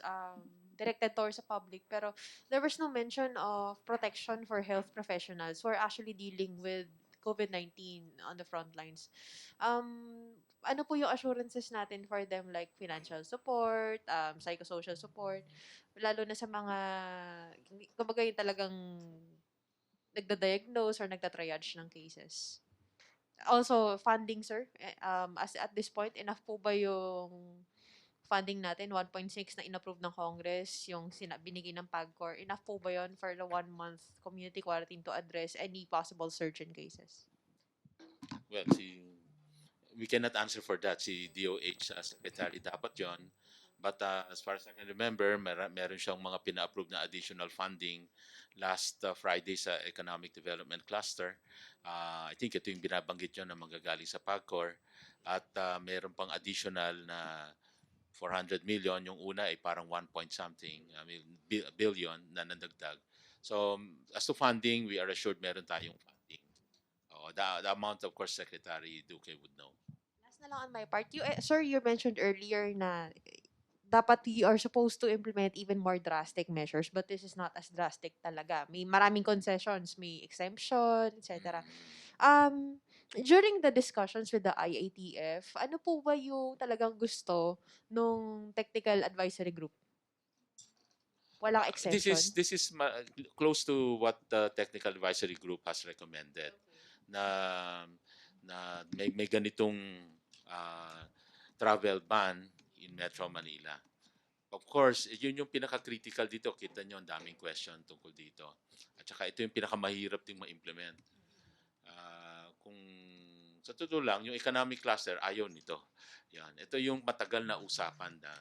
directed towards the public, pero there was no mention of protection for health professionals who are actually dealing with COVID-19 on the front lines. Ano po yung assurances natin for them like financial support, psychosocial support, lalo na sa mga, kumbaga yung talagang nagda-diagnose or nagta-triage ng cases? Also, funding, sir. As at this point, enough po ba yung funding natin? 1.6 na inapprove ng Congress, yung binigay ng PAGCOR. Enough po ba yun for the 1-month community quarantine to address any possible surge in cases? Well, we cannot answer for that. Si DOH Secretary dapat yon. But as far as I can remember, meron siyang mga pina-approve na additional funding last Friday sa Economic Development Cluster. I think ito yung binabanggit yun na manggagaling sa PAGCOR. At meron pang additional na 400 million. Yung una ay parang 1 point something billion na nandagdag. So as to funding, we are assured meron tayong funding. The amount, of course, Secretary Duque would know. Last na lang on my part. Sir, you mentioned earlier na dapat we are supposed to implement even more drastic measures, but this is not as drastic talaga. May maraming concessions, may exemption, etc. During the discussions with the IATF, ano po ba yung talagang gusto nung technical advisory group? Walang exception? This is close to what the technical advisory group has recommended. Na may ganitong travel ban in Metro Manila. Of course, yun yung pinaka-critical dito. Kita nyo, ang daming question tungkol dito. At saka ito yung pinakamahirap ding ma-implement. Kung sa totoo lang, yung economic cluster, ayaw nito. Yan. Ito yung matagal na usapan na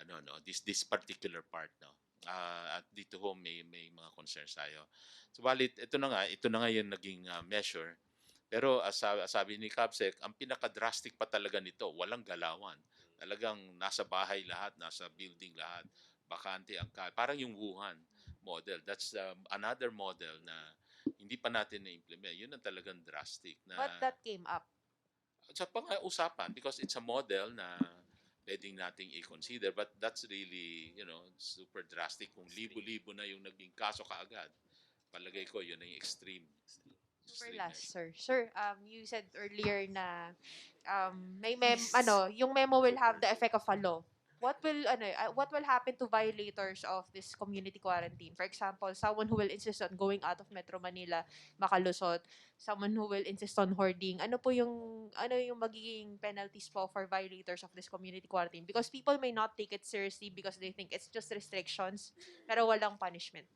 ano no this particular part no. At dito ho may mga concerns tayo. Subalit ito na nga yung naging measure. Pero sabi ni Capsec, ang pinaka-drastic pa talaga nito, walang galawan. Talagang nasa bahay lahat, nasa building lahat, bakante ang parang yung Wuhan model. That's another model na hindi pa natin na-implement. Yun ang talagang drastic na But that came up. sa pang-usapan because it's a model na pwedeng nating i-consider but that's really, super drastic kung libo-libo na yung naging kaso kaagad. Palagay ko yun ang extreme. Super extreme last, measure. sir. Sir, you said earlier na yung memo will have the effect of a law. What will happen to violators of this community quarantine? For example, someone who will insist on going out of Metro Manila, makalusot, someone who will insist on hoarding. Ano yung magiging penalties po for violators of this community quarantine? Because people may not take it seriously because they think it's just restrictions, pero walang punishment.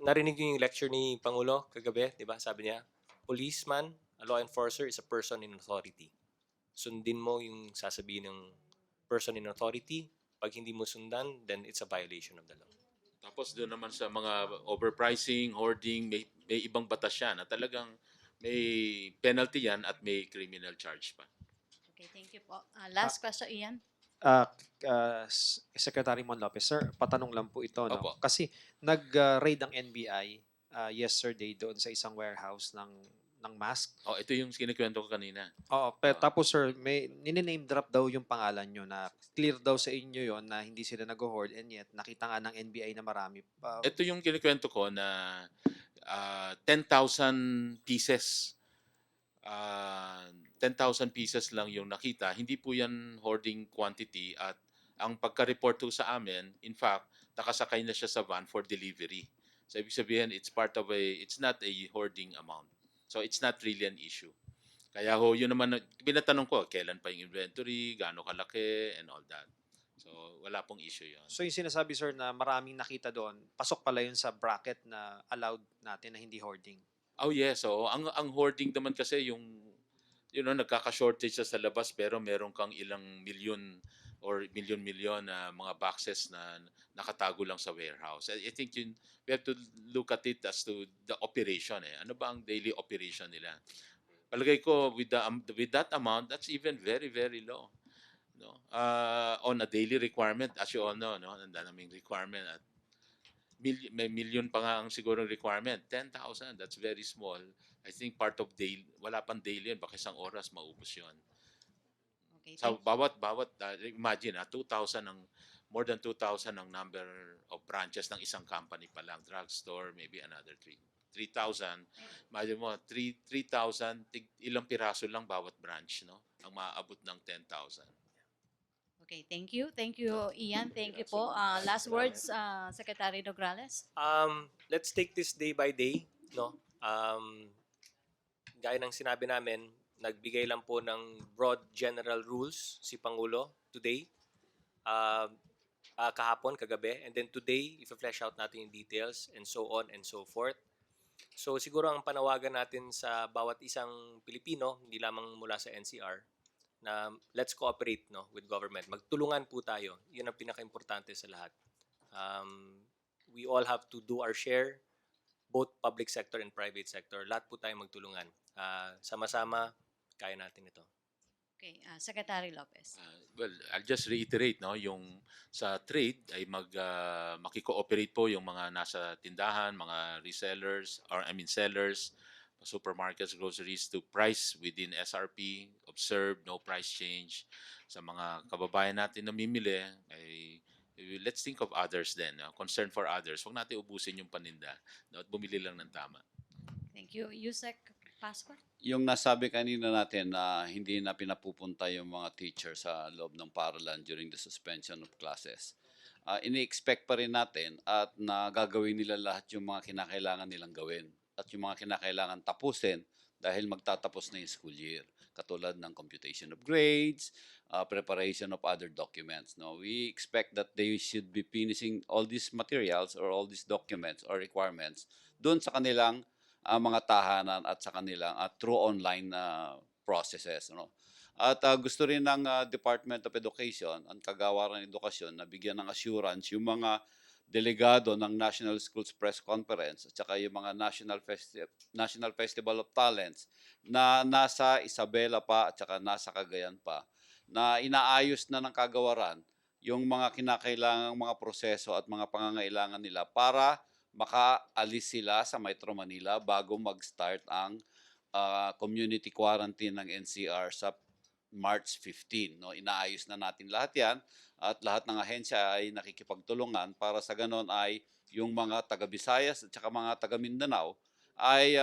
Narinig niyo yung lecture ni Pangulo kagabi, di ba? Sabi niya, policeman, a law enforcer is a person in authority. Sundin mo yung sasabihin ng person in authority. Pag hindi mo sundan, then it's a violation of the law. Tapos doon naman sa mga overpricing, hoarding, may ibang batas yan na talagang may penalty yan at may criminal charge pa. Okay, thank you po. Last question, Ian. Secretary Mon Lopez, sir, patanong lang po ito, no? Opo. Kasi nag-raid ang NBI yesterday doon sa isang warehouse ng mask. Oh, ito yung kinikwento ko kanina. Oo, tapos sir, may name drop daw yung pangalan nyo na clear daw sa inyo yon na hindi sila nag-hoard and yet nakita nga ng NBI na marami. Ito yung kinikwento ko na 10,000 pieces. 10,000 pieces lang yung nakita. Hindi po yan hoarding quantity at ang pagka-report po sa amin, in fact, nakasakay na siya sa van for delivery. So ibig sabihin, it's not a hoarding amount. So it's not really an issue. Kaya ho, yun naman, binatanong ko, kailan pa yung inventory, gaano kalaki, and all that. So wala pong issue yun. So yung sinasabi sir na maraming nakita doon, pasok pala yun sa bracket na allowed natin na hindi hoarding. Oh yes, so ang hoarding naman kasi yung nagkaka-shortage sa labas pero meron kang ilang milyon or milyon-milyon na mga boxes na nakatago lang sa warehouse. I think we have to look at it as to the operation. Ano ba ang daily operation nila? Palagay ko with that amount, that's even very, very low. No? On a daily requirement, as you all know, no? Ang daming requirement at may million pa nga ang siguro requirement. 10,000, that's very small. I think part of daily, wala pang daily yun, baka isang oras maubos yun. Okay, So bawat imagine 2,000 more than 2,000 ang number of branches ng isang company pa lang, drugstore, maybe another 3,000. Imagine mo 3,000 ilang piraso lang bawat branch, no? Ang maaabot ng 10,000. Okay, thank you. Thank you, Ian. Thank you po. Last words, Secretary Nograles. Let's take this day by day, no? Gaya ng sinabi namin, nagbigay lang po ng broad general rules si Pangulo today, kahapon, kagabi, and then today, i-flesh out natin yung details and so on and so forth. So siguro ang panawagan natin sa bawat isang Pilipino, hindi lamang mula sa NCR, na let's cooperate, no, with government. Magtulungan po tayo. Yun ang pinaka-importante sa lahat. We all have to do our share, both public sector and private sector. Lahat po tayo magtulungan. Sama-sama, kaya natin ito. Okay, Secretary Lopez. Well, I'll just reiterate, no, yung sa trade ay makiko-operate po yung mga nasa tindahan, mga resellers, sellers, supermarkets, groceries to price within SRP, observe, no price change. Sa mga kababayan natin na mimili, let's think of others then, concern for others. Huwag natin ubusin yung paninda, no, at bumili lang ng tama. Thank you. Yusek Pascua. Yung nasabi kanina natin na hindi na pinapupunta yung mga teacher sa loob ng paaralan during the suspension of classes. Ini-expect pa rin natin at nagagawin nila lahat yung mga kinakailangan nilang gawin at yung mga kinakailangan tapusin dahil magtatapos na yung school year. Katulad ng computation of grades, preparation of other documents. No, we expect that they should be finishing all these materials or all these documents or requirements doon sa kanilang mga tahanan at sa kanilang through online processes. No? At gusto rin ng Department of Education, ang Kagawaran ng Edukasyon, na bigyan ng assurance yung mga delegado ng National Schools Press Conference at saka yung mga National Festival of Talents na nasa Isabela pa at saka nasa Cagayan pa, na inaayos na ng kagawaran yung mga kinakailangang mga proseso at mga pangangailangan nila para makaalis sila sa Metro Manila bago mag-start ang community quarantine ng NCR sa March 15. No? Inaayos na natin lahat yan at lahat ng ahensya ay nakikipagtulungan para sa ganon ay yung mga taga Visayas at saka mga taga Mindanao ay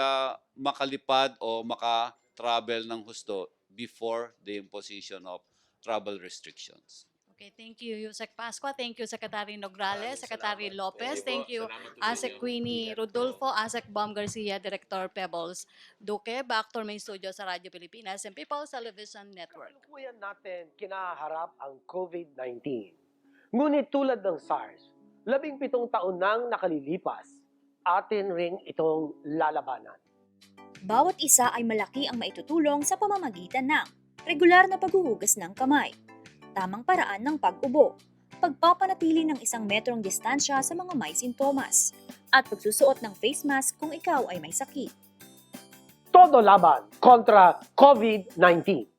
makalipad o maka-travel ng husto before the imposition of travel restrictions. Okay, thank you, Yusek Pascua. Thank you, Secretary Nograles, Secretary Lopez. Thank you, ASEC Queenie Rodolfo, ASEC Bam Garcia, Director Pebbles Duque. Back to main studio sa Radyo Pilipinas and People's Television Network. Kasalukuyan natin kinaharap ang COVID-19. Ngunit tulad ng SARS, 17 taon nang nakalilipas, atin ring itong lalabanan. Bawat isa ay malaki ang maitutulong sa pamamagitan ng regular na paghuhugas ng kamay, tamang paraan ng pag-ubo, pagpapanatili ng 1 metrong distansya sa mga may sintomas, at pagsusuot ng face mask kung ikaw ay may sakit. Todo laban kontra COVID-19.